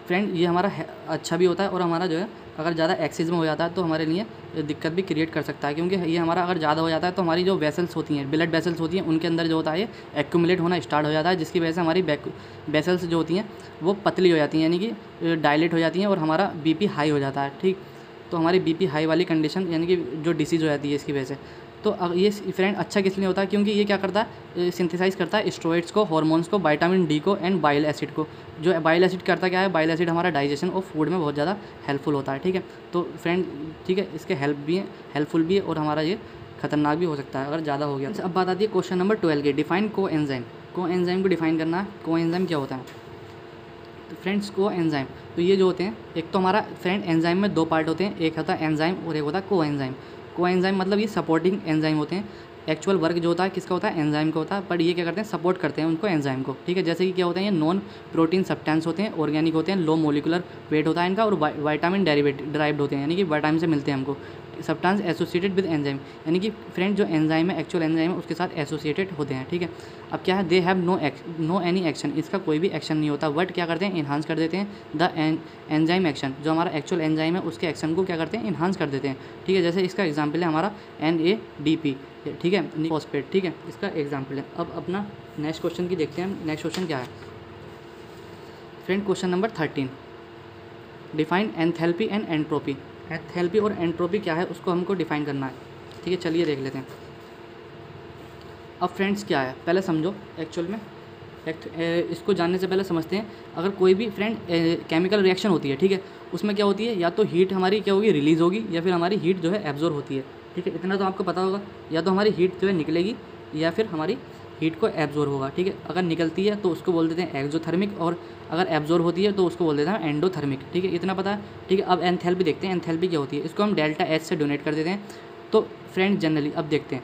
फ्रेंड ये हमारा अच्छा भी होता है, और हमारा जो है अगर ज़्यादा एक्सेस में हो जाता है तो हमारे लिए दिक्कत भी क्रिएट कर सकता है, क्योंकि ये हमारा अगर ज़्यादा हो जाता है तो हमारी जो वेसल्स होती हैं, ब्लड वेसल्स होती हैं, उनके अंदर जो होता है एक्यूमुलेट होना स्टार्ट हो जाता है, जिसकी वजह से हमारी वेसल्स जो होती हैं वो पतली हो जाती हैं, यानी कि डायलेट हो जाती हैं, और हमारा बीपी हाई हो जाता है, ठीक। तो हमारी बीपी हाई वाली कंडीशन यानी कि जो डिसीज़ हो जाती है इसकी वजह से। तो ये फ्रेंड अच्छा किस लिए होता है, क्योंकि ये क्या करता है, सिंथेसाइज करता है स्टेरॉइड्स को, हार्मोन्स को, विटामिन डी को एंड बाइल एसिड को। जो बाइल एसिड करता क्या है, बाइल एसिड हमारा डाइजेशन ऑफ फूड में बहुत ज़्यादा हेल्पफुल होता है, ठीक है। तो फ्रेंड ठीक है, इसके हेल्पफुल भी है, और हमारा ये खतरनाक भी हो सकता है अगर ज़्यादा हो गया। अब बात आती है क्वेश्चन नंबर 12 की, डिफाइन को एंजाइम। को एंजाइम को डिफाइन करना है, को एंजाइम क्या होता है। तो फ्रेंड्स को एंजाइम, तो ये जो होते हैं, एक तो हमारा फ्रेंड एंजाइम में 2 पार्ट होते हैं, एक होता है एंजाइम और एक होता है को एंजाइम। को एंजाइम मतलब ये सपोर्टिंग एंजाइम होते हैं। एक्चुअल वर्क जो होता है किसका होता है, एंजाइम का होता है, पर ये क्या करते हैं, सपोर्ट करते हैं उनको एंजाइम को, ठीक है। जैसे कि क्या होते हैं, ये नॉन प्रोटीन सब्सटेंस होते हैं, ऑर्गेनिक होते हैं, लो मोलिकुलर वेट होता है इनका, और विटामिन ड्राइव्ड होते हैं, यानी कि विटामिन से मिलते हैं हमको। सब्सटेंस एसोसिएटेड विद एंजाइम, यानी कि फ्रेंड जो एंजाइम है, एक्चुअल एंजाइम है, उसके साथ एसोसिएटेड होते हैं, ठीक है। अब क्या है, they have no any action, इसका कोई भी एक्शन नहीं होता, बट क्या करते हैं, इन्हांस कर देते हैं द एंजाइम एक्शन। जो हमारा एक्चुअल एंजाइम है उसके एक्शन को क्या करते हैं, इन्हांस कर देते हैं, ठीक है। जैसे इसका एग्जाम्पल है हमारा NADP, ठीक है, फॉस्फेट, ठीक है, इसका एग्जाम्पल है। अब अपना नेक्स्ट क्वेश्चन की देखते हैं। नेक्स्ट क्वेश्चन क्या है friend, question number 13, define enthalpy and entropy. Enthalpy और एंट्रोपी क्या है उसको हमको डिफाइन करना है, ठीक है, चलिए देख लेते हैं। अब फ्रेंड्स क्या है, पहले समझो एक्चुअल में इसको जानने से पहले समझते हैं। अगर कोई भी फ्रेंड केमिकल रिएक्शन होती है, ठीक है, उसमें क्या होती है, या तो हीट हमारी क्या होगी, रिलीज़ होगी, या फिर हमारी हीट जो है एब्जॉर्ब होती है, ठीक है। इतना तो आपको पता होगा, या तो हमारी हीट जो है निकलेगी, या फिर हमारी हीट को एब्जॉर्ब होगा, ठीक है। अगर निकलती है तो उसको बोल देते हैं एक्जोथर्मिक, और अगर एब्जॉर्ब होती है तो उसको बोल देते हैं एंडोथर्मिक, ठीक है, इतना पता है, ठीक है। अब एंथैल्पी देखते हैं, एंथैल्पी क्या होती है, इसको हम डेल्टा H से डोनेट कर देते हैं। तो फ्रेंड जनरली अब देखते हैं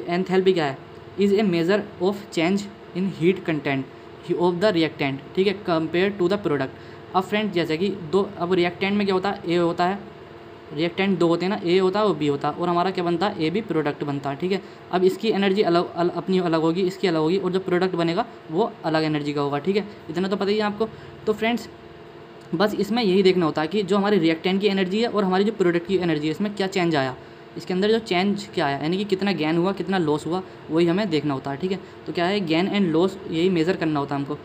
एंथैल्पी क्या है, is A measure of change in heat content of the reactant, ठीक है, कंपेयर टू द प्रोडक्ट। अब फ्रेंड जैसे कि अब रिएक्टेंट में क्या होता है, ए होता है, रिएक्टेंट 2 होते हैं ना, ए होता है और बी होता है, और हमारा क्या बनता है, ए बी प्रोडक्ट बनता है, ठीक है। अब इसकी एनर्जी अपनी अलग होगी, इसकी अलग होगी, और जो प्रोडक्ट बनेगा वो अलग एनर्जी का होगा, ठीक है, इतना तो पता ही है आपको। तो फ्रेंड्स बस इसमें यही देखना होता है कि जो हमारी रिएक्टेंट की एनर्जी है और हमारी जो प्रोडक्ट की एनर्जी है, इसमें क्या चेंज आया, इसके अंदर जो चेंज क्या आया, यानी कि कितना गेन हुआ, कितना लॉस हुआ, वही हमें देखना होता है, ठीक है। तो क्या है, गेन एंड लॉस, यही मेज़र करना होता है हमको,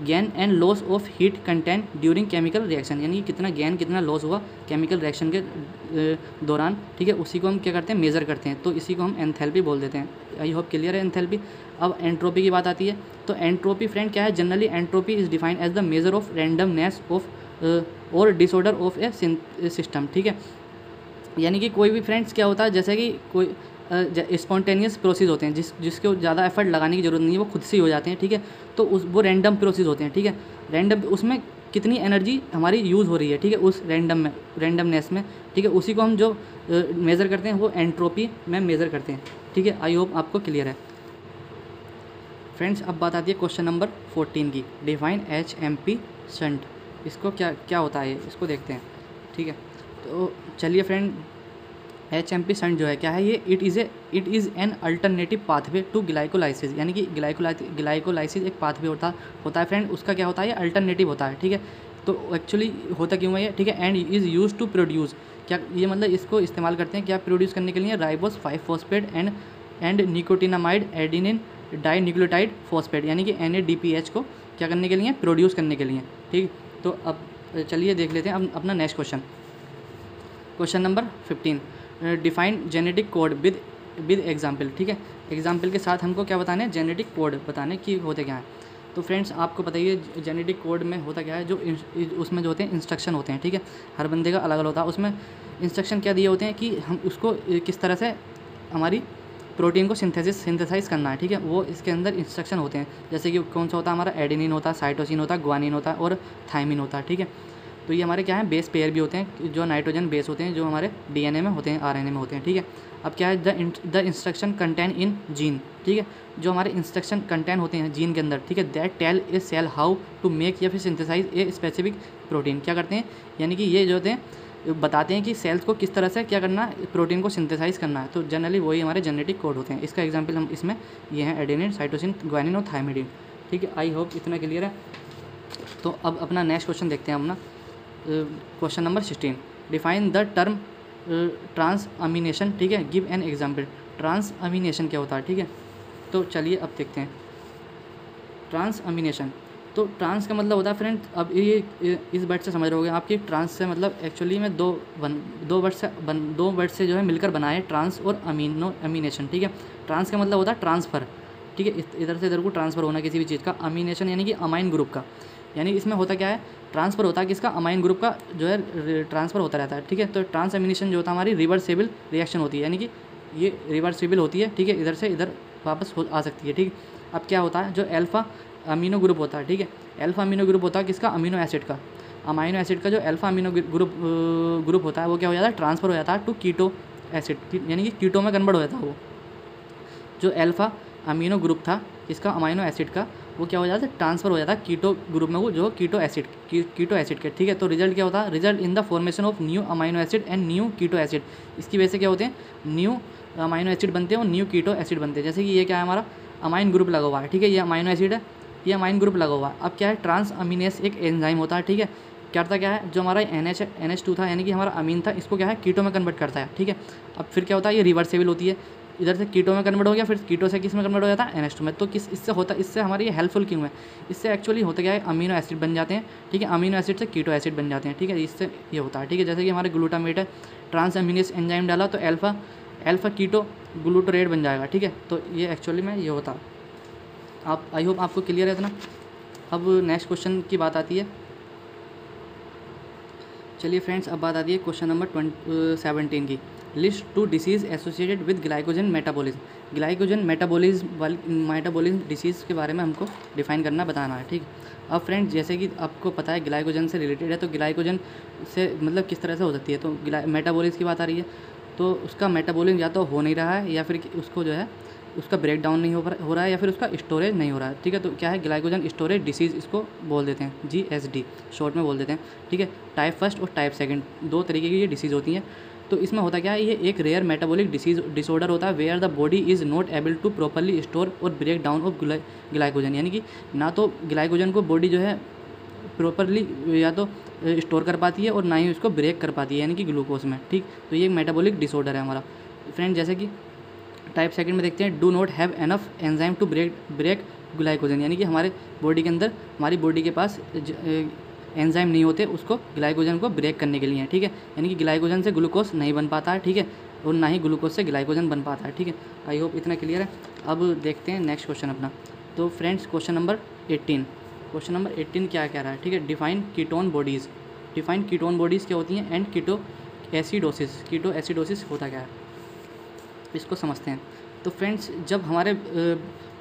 gain and loss of heat content during chemical reaction, यानी कि कितना गेन कितना लॉस हुआ केमिकल रिएक्शन के दौरान, ठीक है, उसी को हम क्या करते हैं, मेज़र करते हैं। तो इसी को हम एंथैल्पी बोल देते हैं। आई होप क्लियर है एंथैल्पी। अब एंट्रोपी की बात आती है, तो एंट्रोपी फ्रेंड क्या है, generally entropy is defined as the measure of randomness of और डिसऑर्डर ऑफ ए सिस्टम, ठीक है। यानी कि कोई भी फ्रेंड्स क्या होता है, जैसे कि कोई स्पॉन्टेनियस प्रोसेस होते हैं जिसको ज़्यादा एफर्ट लगाने की ज़रूरत नहीं है, वो खुद से ही हो जाते हैं, ठीक है। तो वो रैंडम प्रोसेस होते हैं, ठीक है। रैंडम उसमें कितनी एनर्जी हमारी यूज़ हो रही है, ठीक है, उस रैंडमनेस में, ठीक है, उसी को हम जो मेज़र करते हैं वो एंट्रोपी में मेज़र करते हैं, ठीक है। आई होप आपको क्लियर है फ्रेंड्स। अब बात आती है क्वेश्चन नंबर 14 की, डिफाइन HMP शंट। इसको क्या होता है, इसको देखते हैं, ठीक है। तो चलिए फ्रेंड, HMP शंट जो है क्या है, ये it is an alternative pathway to glycolysis, यानी कि ग्लाइकोलाइसिस एक पाथवे होता है फ्रेंड, उसका क्या होता है, ये अल्टरनेटिव होता है, ठीक है। तो एक्चुअली होता क्यों है ये, ठीक है, and is use to produce, क्या ये मतलब इसको इस्तेमाल करते हैं क्या प्रोड्यूस करने के लिए, राइबोस 5-फॉस्फेट and nicotinamide adenine dinucleotide phosphate, यानी कि NADPH को क्या करने के लिए, प्रोड्यूस करने के लिए, ठीक। तो अब चलिए देख लेते हैं अब अपना next question number 15, define genetic code with example, ठीक है। एग्जाम्पल के साथ हमको क्या बताने, जेनेटिक कोड बताने कि होते क्या हैं। तो फ्रेंड्स आपको पता ही है जेनेटिक कोड में होता क्या है, जो उसमें जो होते हैं इंस्ट्रक्शन होते हैं, ठीक है, हर बंदे का अलग अलग होता है। उसमें इंस्ट्रक्शन क्या दिए होते हैं कि हम उसको किस तरह से हमारी प्रोटीन को सिंथेसाइज करना है, ठीक है, वो इसके अंदर इंस्ट्रक्शन होते हैं। जैसे कि कौन सा होता है हमारा, एडेनिन होता है, साइटोसिन होता है, ग्वानिन होता है और थायमिन होता है, ठीक है। तो ये हमारे क्या है, बेस पेयर भी होते हैं जो नाइट्रोजन बेस होते हैं, जो हमारे DNA में होते हैं, RNA में होते हैं, ठीक है। अब क्या है, the instruction contain in gene, ठीक है, जो हमारे इंस्ट्रक्शन कंटेन होते हैं जीन के अंदर, ठीक है, that tell a cell how to make या फिर सिंथेसाइज ए स्पेसिफिक प्रोटीन, क्या करते हैं, यानी कि ये जो होते हैं बताते हैं कि सेल्स को किस तरह से क्या करना है, प्रोटीन को सिंथेसाइज करना है। तो जनरली वही हमारे जेनेटिक कोड होते हैं। इसका एग्जांपल हम इसमें ये हैं एडेनिन, साइटोसिन, ग्वानिन और थायमिडिन, ठीक है। आई होप इतना क्लियर है। तो अब अपना नेक्स्ट क्वेश्चन देखते हैं अपना question number 16, define the term transamination, ठीक है, give an example. Transamination क्या होता है, ठीक है, तो चलिए अब देखते हैं ट्रांस अमीनेशन। तो ट्रांस का मतलब होता है फ्रेंड, अब ये इस वर्ड से समझ रहे होगे आपकी, ट्रांस से मतलब एक्चुअली में दो वर्ड से जो है मिलकर बना है ट्रांस और अमीनेशन, ठीक है। ट्रांस का मतलब होता है ट्रांसफ़र, ठीक है, इधर से इधर को ट्रांसफ़र होना किसी भी चीज़ का। अमीनेशन यानी कि अमाइन ग्रुप का, यानी इसमें होता क्या है, ट्रांसफ़र होता है किसका, अमाइन ग्रुप का जो है ट्रांसफ़र होता रहता है, ठीक है। तो ट्रांस अमीनेशन जो होता है हमारी रिवर्सिबल रिएक्शन होती है, यानी कि ये रिवर्सिबल होती है, ठीक है, इधर से इधर वापस आ सकती है, ठीक है। अब क्या होता है, जो अल्फ़ा अमीनो ग्रुप होता है, ठीक है, अल्फ़ा अमीनो ग्रुप होता है किसका, अमीनो एसिड का। अमाइनो एसिड का जो अल्फ़ा अमीनो ग्रुप होता है वो क्या हो जाता है, ट्रांसफ़र हो जाता है टू कीटो एसिड, यानी कि कीटो में कन्वर्ट हो जाता है वो। जो अल्फ़ा अमीनो ग्रुप था इसका अमाइनो एसिड का, वो क्या हो जाता है, ट्रांसफ़र हो जाता है कीटो ग्रुप में, वो जो कीटो एसिड के, ठीक है। तो रिजल्ट क्या होता है, result in the formation of new amino acid and new keto acid. इसकी वजह से क्या होते हैं, न्यू अमाइनो एसिड बनते हैं और न्यू कीटो एसिड बनते हैं। जैसे कि ये क्या है, हमारा अमाइन ग्रुप लगा हुआ है, ठीक है, ये अमाइनो एसिड है, ये अमाइन ग्रुप लगा हुआ है। अब क्या है, ट्रांस अमीनेस एक एंजाइम होता है, ठीक है, करता क्या है, जो हमारा NH2 था यानी कि हमारा अमीन था, इसको क्या है कीटो में कन्वर्ट करता है, ठीक है। अब फिर क्या होता है, ये रिवर्सेबल होती है, इधर से कीटो में कन्वर्ट हो गया, फिर कीटो से किस में कन्वर्ट हो जाता है, NH2 में। तो इससे होता है, इससे हमारी ये हेल्पफुल क्यों है, इससे एक्चुअली होता क्या है, अमीनो एसिड बन जाते हैं, ठीक है, अमीनो एसिड से कीटो एसिड बन जाते हैं, ठीक है, इससे ये होता है, ठीक है। जैसे कि हमारे ग्लूटामेट है, ट्रांस अमीनेस एंजाइम डाला तो अल्फ़ा कीटो ग्लूटोरेट बन जाएगा, ठीक है। तो ये एक्चुअली में ये होता है। आप आई होप आपको क्लियर है इतना। अब नेक्स्ट क्वेश्चन की बात आती है, चलिए फ्रेंड्स, अब बात आती है क्वेश्चन नंबर 17 की, list two disease associated with glycogen metabolism. Glycogen metabolism disease के बारे में हमको डिफाइन करना बताना है, ठीक। अब फ्रेंड्स जैसे कि आपको पता है ग्लाइकोजन से रिलेटेड है, तो ग्लाइकोजन से मतलब किस तरह से हो सकती है, तो मेटाबॉलिज्म की बात आ रही है, तो उसका मेटाबॉलिज्म या तो हो नहीं रहा है, या फिर उसको जो है उसका ब्रेक डाउन नहीं हो रहा है, या फिर उसका स्टोरेज नहीं हो रहा है, ठीक है। तो क्या है, ग्लाइकोजन स्टोरेज डिसीज़ इसको बोल देते हैं, GSD शॉर्ट में बोल देते हैं, ठीक है। टाइप फर्स्ट और टाइप सेकंड, दो तरीके की ये डिसीज़ होती हैं। तो इसमें होता क्या है, ये एक रेयर मेटाबॉलिक डिसऑर्डर होता है, where the body is not able to properly store और ब्रेक डाउन ऑफ ग्लाइकोजन, यानी कि ना तो ग्लाइकोजन को बॉडी जो है प्रॉपरली या तो स्टोर कर पाती है और ना ही उसको ब्रेक कर पाती है, यानी कि ग्लूकोज में, ठीक। तो ये एक मेटाबॉलिक डिसऑर्डर है हमारा फ्रेंड। जैसे कि टाइप सेकंड में देखते हैं, do not have enough enzyme to break glycogen, यानी कि हमारे बॉडी के अंदर, हमारी बॉडी के पास एंजाइम नहीं होते उसको ग्लाइकोजन को ब्रेक करने के लिए, ठीक है। यानी कि ग्लाइकोजन से ग्लूकोज नहीं बन पाता है, ठीक है, और ना ही ग्लूकोज से ग्लाइकोजन बन पाता है, ठीक है। आई होप इतना क्लियर है। अब देखते हैं नेक्स्ट क्वेश्चन अपना। तो फ्रेंड्स क्वेश्चन नंबर 18 क्या कह रहा है, ठीक है, define ketone bodies. Define ketone bodies क्या होती हैं, एंड कीटो एसिडोसिस होता क्या है, इसको समझते हैं। तो फ्रेंड्स जब हमारे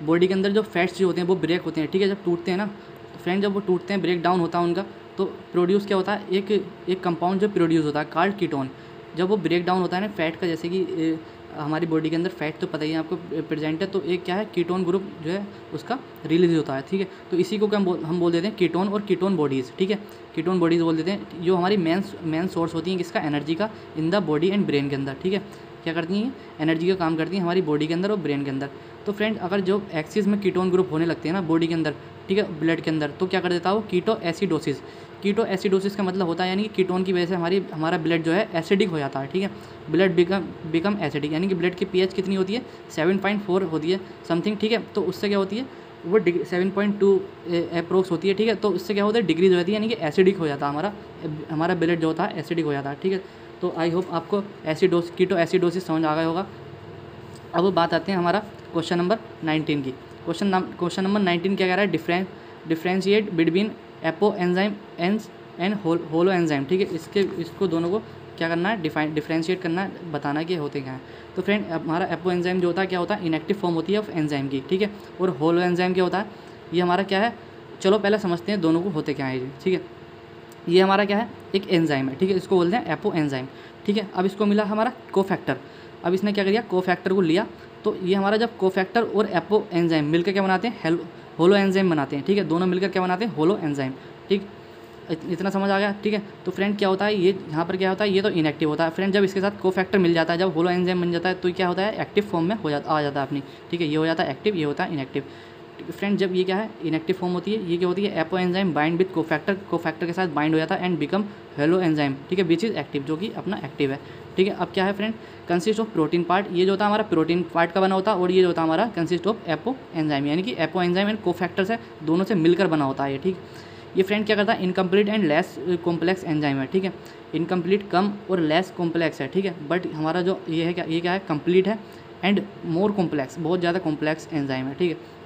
बॉडी के अंदर जो फैट्स जो होते हैं वो ब्रेक होते हैं, ठीक है, जब टूटते हैं ना, तो फ्रेंड जब वो टूटते हैं, ब्रेक डाउन होता है उनका, तो प्रोड्यूस क्या होता है, एक कंपाउंड जो प्रोड्यूस होता है कार्ड कीटोन। जब वो ब्रेक डाउन होता है ना फैट का, जैसे कि हमारी बॉडी के अंदर फैट तो पता ही है आपको प्रेजेंट है, तो एक क्या है कीटोन ग्रुप जो है उसका रिलीज होता है, ठीक है। तो इसी को हम बोल देते हैं कीटोन और कीटोन बॉडीज़, ठीक है, कीटोन बॉडीज़ बोल देते हैं, जो हमारी मेन सोर्स होती हैं किसका, एनर्जी का, इन द बॉडी एंड ब्रेन के अंदर, ठीक है। क्या करती हैं, एनर्जी का काम करती हैं हमारी बॉडी के अंदर और ब्रेन के अंदर। तो फ्रेंड अगर जो एक्सिस में कीटोन ग्रुप होने लगते हैं ना बॉडी के अंदर, ठीक है, ब्लड के अंदर, तो क्या कर देता है वो कीटो एसिडोसिस का मतलब होता है, यानी कि कीटोन की वजह से हमारा ब्लड जो है एसिडिक हो जाता है, ठीक है। ब्लड बिकम एसिडिक, यानी कि ब्लड की pH कितनी होती है, 7.4 होती है समथिंग, ठीक है। तो उससे क्या होती है, वो 7.2 अप्रोक्स होती है, ठीक है। तो उससे क्या होता है, डिग्रीज हो जाती है, यानी कि एसिडिक हो जाता है हमारा ब्लड जो होता है एसिडिक हो जाता है, ठीक है। तो आई होप आपको कीटो एसिडोसिस समझ आ गया होगा। अब बात आते हैं हमारा क्वेश्चन नंबर 19 की। क्वेश्चन नंबर 19 क्या कह रहा है, differentiate between apo enzyme and holo enzyme, ठीक है। इसको दोनों को क्या करना है, डिफ्रेंशिएट करना है, बताना कि होते क्या हैं। तो फ्रेंड हमारा एपो एंजाइम जो होता है क्या होता है, इनएक्टिव फॉर्म होती है ऑफ एंजाइम की, ठीक है। और होलो एंजाइम क्या होता है, ये हमारा क्या है, चलो पहले समझते हैं दोनों को होते क्या है, ठीक है। ये हमारा क्या है, एक एंजाइम है, ठीक है, इसको बोलते हैं एपो एंजाइम, ठीक है। अब इसको मिला हमारा कोफैक्टर। अब इसने क्या किया, कोफैक्टर को लिया, तो ये हमारा जब कोफैक्टर और एपो एंजाइम मिलकर क्या बनाते हैं, होलो एंजाइम बनाते हैं, ठीक है, दोनों मिलकर क्या बनाते हैं, होलो एंजाइम, ठीक, इतना समझ आ गया, ठीक है। तो फ्रेंड क्या होता है, ये यहाँ पर क्या होता है, ये तो इनएक्टिव होता है फ्रेंड, जब इसके साथ कोफैक्टर मिल जाता है, जब होलो एंजाइम बन जाता है, तो क्या होता है, एक्टिव फॉर्म में आ जाता है अपनी, ठीक है, ये हो जाता है एक्टिव, ये होता है इनएक्टिव। फ्रेंड जब ये क्या है, इनएक्टिव फॉर्म होती है, ये क्या होती है, apo enzyme bind with cofactor के साथ बाइंड हो जाता है एंड बिकम हेलो एंजाइम, ठीक है, विच इज़ एक्टिव, जो कि अपना एक्टिव है, ठीक है। अब क्या है friend, consist of protein part, ये जो होता है हमारा प्रोटीन पार्ट का बना होता है, और ये जो होता है हमारा कंसिस्ट ऑफ एपो एंजाइम, यानी कि एपो एंजाइम एंड कोफैक्टर से दोनों से मिलकर बना होता है ये, ठीक। ये फ्रेंड क्या करता है, incomplete and less complex enzyme है, ठीक है, इनकम्प्लीट कम और लेस कॉम्प्लेक्स है, ठीक है, बट हमारा जो ये है क्या, ये क्या है, कंप्लीट है एंड मोर कॉम्प्लेक्स, बहुत ज़्यादा कॉम्प्लेक्स एंजाइम है, ठीक है।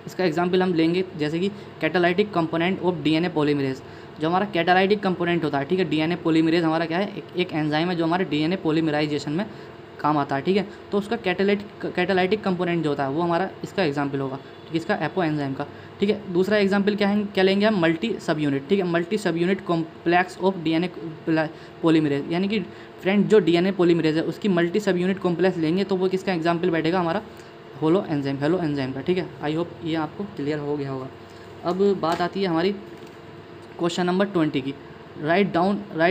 इसका एग्जांपल हम लेंगे जैसे कि catalytic component of DNA polymerase, जो हमारा कैटालाइटिक कंपोनेंट होता है, ठीक है, डीएनए पॉलीमरेज हमारा क्या है, एक एंजाइम है जो हमारे डीएनए पॉलीमराइजेशन में काम आता है, ठीक है। तो उसका कैटालाइटिक कंपोनेंट जो होता है वो हमारा इसका एग्जांपल होगा, ठीक है, इसका एपो एंजाइम का, ठीक है। दूसरा एग्जांपल क्या है, क्या लेंगे हम, मल्टी सब यूनिट, ठीक है, मल्टी सब unit complex of DNA polymerase, यानी कि फ्रेंड जो डीएनए पॉलीमरेज है उसकी मल्टी सब यूनिट कॉम्प्लेक्स लेंगे तो वो किसका एग्जाम्पल बैठेगा, हमारा हेलो एंजाइम का, ठीक है। आई होप ये आपको क्लियर हो गया होगा। अब बात आती है हमारी क्वेश्चन नंबर 20 की, write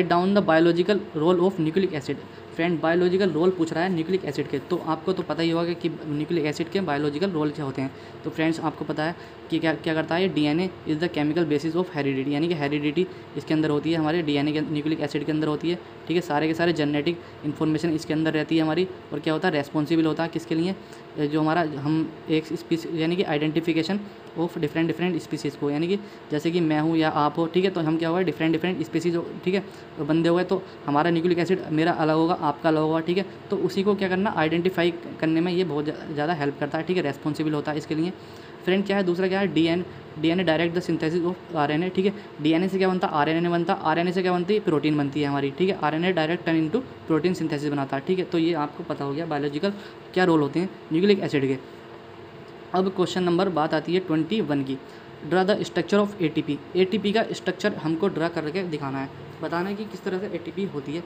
down the biological role of nucleic acid. Friend biological role पूछ रहा है न्यूक्लिक एसिड के, तो आपको तो पता ही होगा कि न्यूक्लिक एसिड के बायोलॉजिकल रोल क्या होते हैं। तो फ्रेंड्स आपको पता है कि क्या क्या करता है, DNA is the chemical basis of heredity, यानी कि हेरिडिटी इसके अंदर होती है, हमारे डीएनए के न्यूक्लिक एसिड के अंदर होती है, ठीक है, सारे के सारे जेनेटिक इन्फॉर्मेशन इसके अंदर रहती है हमारी। और क्या होता है, रेस्पॉन्सिबल होता है किसके लिए, जो हमारा हम एक स्पीसीज यानी कि आइडेंटिफिकेशन ऑफ डिफरेंट स्पीसीज़ को, यानी कि जैसे कि मैं हूँ या आप हो, ठीक है, तो हम क्या हुआ, डिफरेंट स्पीसीज हो, ठीक है, तो बंदे हुए, तो हमारा न्यूक्लिक एसिड मेरा अलग होगा, आपका अलग होगा, ठीक है, तो उसी को क्या करना, आइडेंटिफाई करने में ये बहुत ज़्यादा हेल्प करता है, ठीक है, रेस्पॉन्सिबल होता है इसके लिए। फ्रेंड क्या है, दूसरा क्या है, DNA direct the synthesis of RNA, ठीक है, डीएनए से क्या बनता है, आरएनए बनता है, आरएनए से क्या बनती है, प्रोटीन बनती है हमारी, ठीक है, RNA direct turn into protein synthesis बनाता है, ठीक है। तो ये आपको पता हो गया बायोलॉजिकल क्या रोल होते हैं न्यूक्लिक एसिड के। अब क्वेश्चन नंबर बात आती है 21 की, draw the structure of ATP. ATP का स्ट्रक्चर हमको ड्रा करके दिखाना है, बताना है कि किस तरह से एटीपी होती है।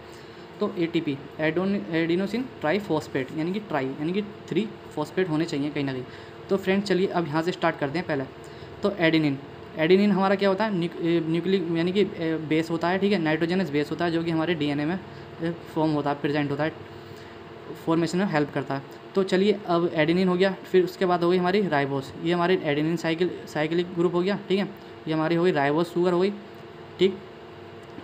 तो एटीपी एडिनोसिन ट्राईफॉस्फेट, यानी कि यानी कि 3 फॉस्फेट होने चाहिए कहीं ना कहीं। तो फ्रेंड चलिए अब यहाँ से स्टार्ट करते हैं पहले। तो एडिनिन हमारा क्या होता है, न्यूक्लिक यानी कि बेस होता है, ठीक है, नाइट्रोजनस बेस होता है जो कि हमारे डीएनए में फॉर्म होता है, प्रेजेंट होता है, फॉर्मेशन में हेल्प करता है। तो चलिए अब एडेनिन हो गया, फिर उसके बाद हो गई हमारी राइबोस, ये हमारी एडेनिन साइक्लिक ग्रुप हो गया, ठीक है, ये हमारी हो गई राइबोस शुगर हो गई, ठीक।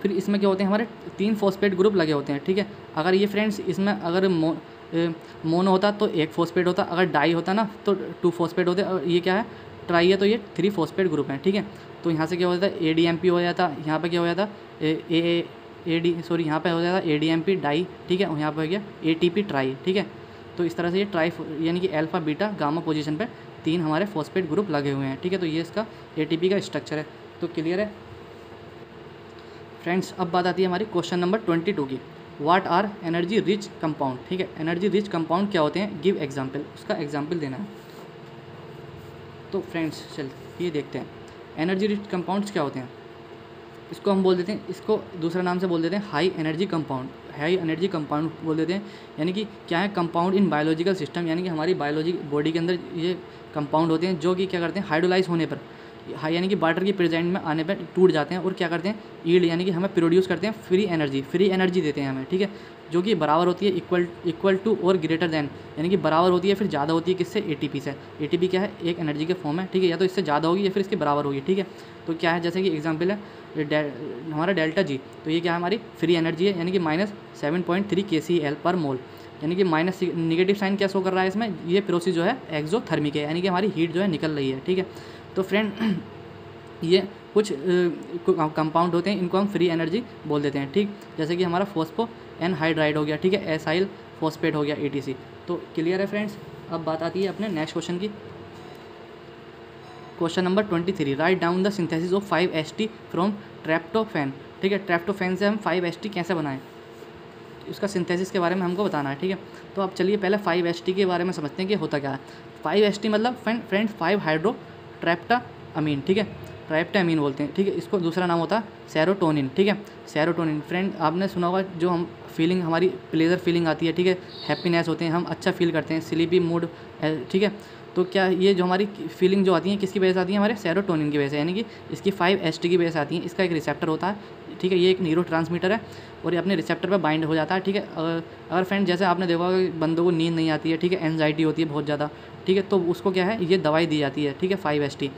फिर इसमें क्या होते हैं, हमारे 3 फॉस्फेट ग्रुप लगे होते हैं, ठीक है। अगर ये फ्रेंड्स इसमें अगर मोनो होता तो 1 फॉस्फेट होता, अगर डाई होता ना तो 2 फॉस्फेट होते, और ये क्या है, ट्राई है तो ये 3 फॉस्फेट ग्रुप हैं, ठीक है। तो यहाँ से क्या हो जाता है, ADMP हो जाता, यहाँ पे क्या हो जाता यहाँ पे हो जाता ADMP डाई, ठीक है, और यहाँ पे हो गया ATP ट्राई, ठीक है। तो इस तरह से ये ट्राई यानी कि अल्फा बीटा गामा पोजीशन पे 3 हमारे फॉस्फेट ग्रुप लगे हुए हैं, ठीक है। तो ये इसका ATP का स्ट्रक्चर है। तो क्लियर है फ्रेंड्स। अब बात आती है हमारी क्वेश्चन नंबर 22 की, what are energy rich compound, ठीक है, एनर्जी रिच कंपाउंड क्या होते हैं, गिव एग्जाम्पल, उसका एग्जाम्पल देना है। तो फ्रेंड्स चलिए देखते हैं एनर्जी रिच कंपाउंड्स क्या होते हैं। इसको हम बोल देते हैं, इसको दूसरा नाम से बोल देते हैं हाई एनर्जी कंपाउंड बोल देते हैं। यानी कि क्या है, कंपाउंड इन बायोलॉजिकल सिस्टम, यानी कि हमारी बायोलॉजी बॉडी के अंदर ये कंपाउंड होते हैं जो कि क्या करते हैं, हाइड्रोलाइज होने पर यानी कि वाटर की प्रेजेंट में आने पर टूट जाते हैं और क्या करते हैं, ईल्ड यानी कि हमें प्रोड्यूस करते हैं फ्री एनर्जी देते हैं हमें, ठीक है, जो कि बराबर होती है इक्वल टू और ग्रेटर दैन, यानी कि बराबर होती है फिर ज़्यादा होती है किससे, ATP से। ATP क्या है, एक एनर्जी के फॉर्म है, ठीक है, या तो इससे ज़्यादा होगी या फिर इसके बराबर होगी, ठीक है। तो क्या है, जैसे कि एग्जांपल है हमारा डेल्टा G, तो ये क्या है, हमारी फ्री एनर्जी है, यानी कि -7.3 kcal पर मोल, यानी कि माइनस निगेटिव साइन क्या शो कर रहा है इसमें, ये प्रोसेस जो है एक्सोथर्मिक है, यानी कि हमारी हीट जो है निकल रही है, ठीक है। तो फ्रेंड ये कुछ कंपाउंड होते हैं, इनको हम फ्री एनर्जी बोल देते हैं, ठीक, जैसे कि हमारा फॉस्फो एनहाइड्राइड हो गया, ठीक है, एसाइल फॉस्फेट हो गया, ETC। तो क्लियर है फ्रेंड्स। अब बात आती है अपने नेक्स्ट क्वेश्चन की, question number 23, write down the synthesis of 5-HT from tryptophan, ठीक है, ट्रेप्टोफैन से हम 5-HT कैसे बनाएं, उसका सिंथेसिस के बारे में हमको बताना है, ठीक है। तो अब चलिए पहले 5-HT के बारे में समझते हैं कि होता क्या है। 5-HT मतलब फ्रेंड 5 हाइड्रो ट्रेप्टा अमीन, ठीक है, ट्राइप्टामीन बोलते हैं, ठीक है। इसको दूसरा नाम होता है सेरोटोनिन, ठीक है। सेरोटोनिन फ्रेंड आपने सुना होगा, जो हम फीलिंग हमारी प्लेजर फीलिंग आती है, ठीक है, हैप्पीनेस होते हैं, हम अच्छा फील करते हैं, स्लीपी मूड है, ठीक है। तो क्या ये जो हमारी फीलिंग जो आती है किसकी वजह से आती है, हमारे सेरोटोनिन की वजह से, यानी कि इसकी 5-HT की वजह से आती है। इसका एक रिसेप्टर होता है, ठीक है, ये एक न्यूरोट्रांसमीटर है और ये अपने रिसेप्टर पर बाइंड हो जाता है, ठीक है। अगर फ्रेंड जैसे आपने देखा होगा कि बंदों को नींद नहीं आती है, ठीक है, एंजाइटी होती है बहुत ज़्यादा, ठीक है, तो उसको क्या है, ये दवाई दी जाती है, ठीक है, 5-HT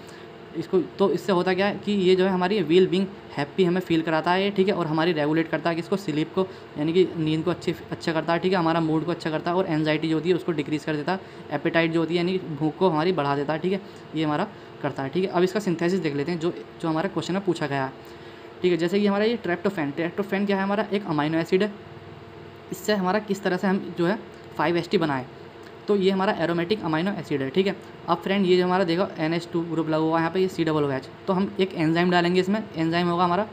इसको। तो इससे होता क्या है कि ये जो है हमारी वेल बींग हैप्पी हमें फील कराता है, ठीक है, और हमारी रेगुलेट करता है कि इसको स्लीप को, यानी कि नींद को अच्छा करता है, ठीक है, हमारा मूड को अच्छा करता है, और एंजाइटी जो होती है उसको डिक्रीज़ कर देता है, एपेटाइट जो होती है यानी भूख को हमारी बढ़ा देता है, ठीक है, ये हमारा करता है, ठीक है। अब इसका सिंथेसिस देख लेते हैं जो हमारा क्वेश्चन में पूछा गया है, ठीक है। जैसे कि हमारा ये ट्रिप्टोफैन क्या है, हमारा एक अमाइनो एसिड है। इससे हमारा किस तरह से हम जो है 5-HT बनाए, तो ये हमारा एरोमेटिक अमाइनो एसिड है, ठीक है। अब फ्रेंड ये जो हमारा देखो NH2 ग्रुप लगा हुआ है यहाँ पे, ये COOH, तो हम एक एंजाइम डालेंगे इसमें, एंजाइम होगा हमारा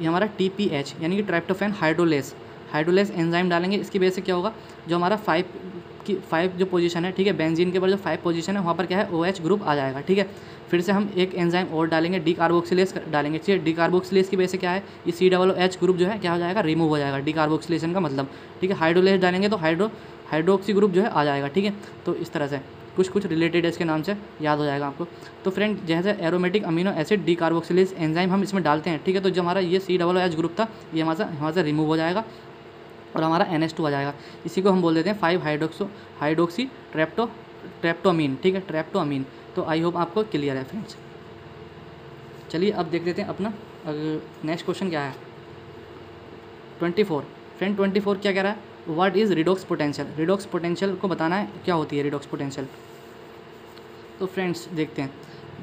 ये हमारा TPH यानी कि ट्रिप्टोफैन हाइड्रोलेस एंजाइम डालेंगे। इसकी वजह से क्या होगा, जो हमारा 5 जो पोजीशन है, ठीक है, बेंजीन के ऊपर जो 5 पोजीशन है वहाँ पर क्या है OH ग्रुप आ जाएगा, ठीक है। फिर से हम एक एंजाइम और डालेंगे, डीकार्बोक्सिलेज डालेंगे, ठीक है। डीकार्बोक्सिलेज की वजह से क्या है, ये COOH ग्रुप जो है क्या हो जाएगा, रिमूव हो जाएगा, डीकार्बोक्सिलेशन का मतलब, ठीक है। हाइड्रोलेस डालेंगे तो हाइड्रोक्सी ग्रुप जो है आ जाएगा, ठीक है। तो इस तरह से कुछ रिलेटेड है इसके नाम से, याद हो जाएगा आपको। तो फ्रेंड जैसे aromatic amino acid decarboxylase enzyme हम इसमें डालते हैं, ठीक है, तो जो हमारा ये COOH ग्रुप था ये वहाँ से रिमूव हो जाएगा और हमारा NH2 आ जाएगा। इसी को हम बोल देते हैं 5-हाइड्रोक्सी ट्रेप्टोमीन, ठीक है, ट्रेप्टोमीन। तो आई होप आपको क्लियर है फ्रेंड्स। चलिए अब देख लेते हैं अपना नेक्स्ट क्वेश्चन क्या है, 24। फ्रेंड 24 क्या कह रहा है, what is redox potential. Redox potential को बताना है क्या होती है रिडॉक्स पोटेंशियल। तो फ्रेंड्स देखते हैं,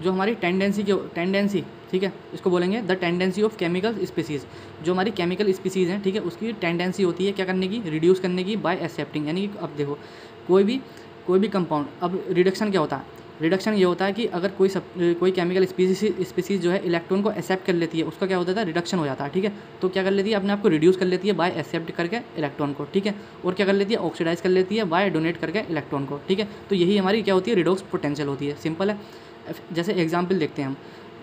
जो हमारी टेंडेंसी, ठीक है, इसको बोलेंगे the tendency of chemical species. जो हमारी केमिकल स्पीसीज़ हैं, ठीक है, उसकी टेंडेंसी होती है क्या करने की, रिड्यूस करने की बाय एक्सेप्टिंग। यानी कि अब देखो कोई भी कंपाउंड, अब रिडक्शन क्या होता है, रिडक्शन ये होता है कि अगर कोई केमिकल स्पीसीज जो है इलेक्ट्रॉन को एक्सेप्ट कर लेती है, उसका क्या होता है, रिडक्शन हो जाता है, ठीक है। तो क्या कर लेती है, अपने आप को रिड्यूस कर लेती है बाय एक्सेप्ट करके इलेक्ट्रॉन को, ठीक है, और क्या कर लेती है, ऑक्सीडाइज कर लेती है बाय डोनेट करके इलेक्ट्रॉन को, ठीक है। तो यही हमारी क्या होती है, रिडॉक्स पोटेंशियल होती है, सिंपल है। जैसे एग्जाम्पल देखते हैं हम,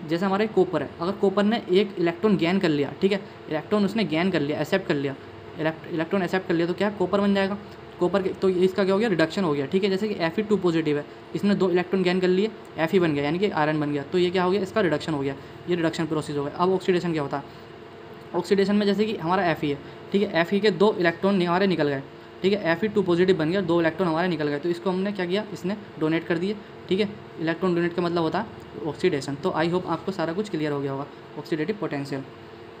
जैसे हमारे कॉपर है, अगर कॉपर ने एक इलेक्ट्रॉन गेन कर लिया, ठीक है, इलेक्ट्रॉन उसने गेन कर लिया, एक्सेप्ट कर लिया, इलेक्ट्रॉन एक्सेप्ट कर लिया, तो क्या कॉपर बन जाएगा, कॉपर के, तो इसका क्या हो गया, रिडक्शन हो गया, ठीक है। जैसे कि Fe2 पॉजिटिव है, इसने 2 इलेक्ट्रॉन गेन कर लिए, Fe बन गया यानी कि आयरन बन गया, तो ये क्या हो गया, इसका रिडक्शन हो गया, ये रिडक्शन प्रोसेस हो गया। अब ऑक्सीडेशन क्या होता है, ऑक्सीडेशन में जैसे कि हमारा Fe है, ठीक है, Fe के 2 इलेक्ट्रॉन हमारे निकल गए, ठीक है, Fe2 पॉजिटिव बन गया, 2 इलेक्ट्रॉन हमारे निकल गए, तो इसको हमने क्या किया, इसने डोनेट कर दिए, ठीक है। इलेक्ट्रॉन डोनेट का मतलब होता है ऑक्सीडेशन। तो आई होप आपको सारा कुछ क्लियर हो गया होगा ऑक्सीडेटिव पोटेंशियल।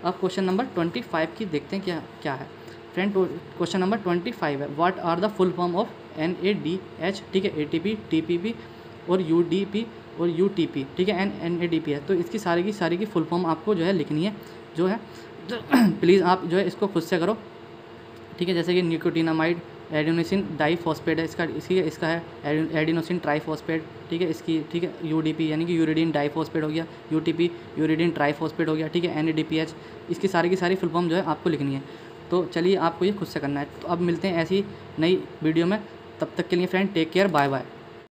अब क्वेश्चन नंबर 25 की देखते हैं क्या है फ्रेंड। क्वेश्चन नंबर 25 है, what are the full form of NADH, ठीक है, ATP, TPP और UDP और UTP, ठीक है, NADP है। तो इसकी सारी की फुल फॉर्म आपको जो है लिखनी है, जो है प्लीज़ आप जो है इसको खुद से करो, ठीक है। जैसे कि निकोटिनामाइड एडिनोसिन डाइफॉस्फेट है, इसका है एडिनोसिन ट्राइफॉस्फेट, ठीक है, इसकी, ठीक है, UDP यानी कि यूरिडीन डाइफॉस्फेट हो गया, UTP यूरिडीन ट्राइफॉस्फेट हो गया, ठीक है, NADPH, इसकी सारी की फुल फॉर्म जो है आपको लिखनी है। तो चलिए आपको ये खुद से करना है। तो अब मिलते हैं ऐसी नई वीडियो में, तब तक के लिए friend take care, bye bye.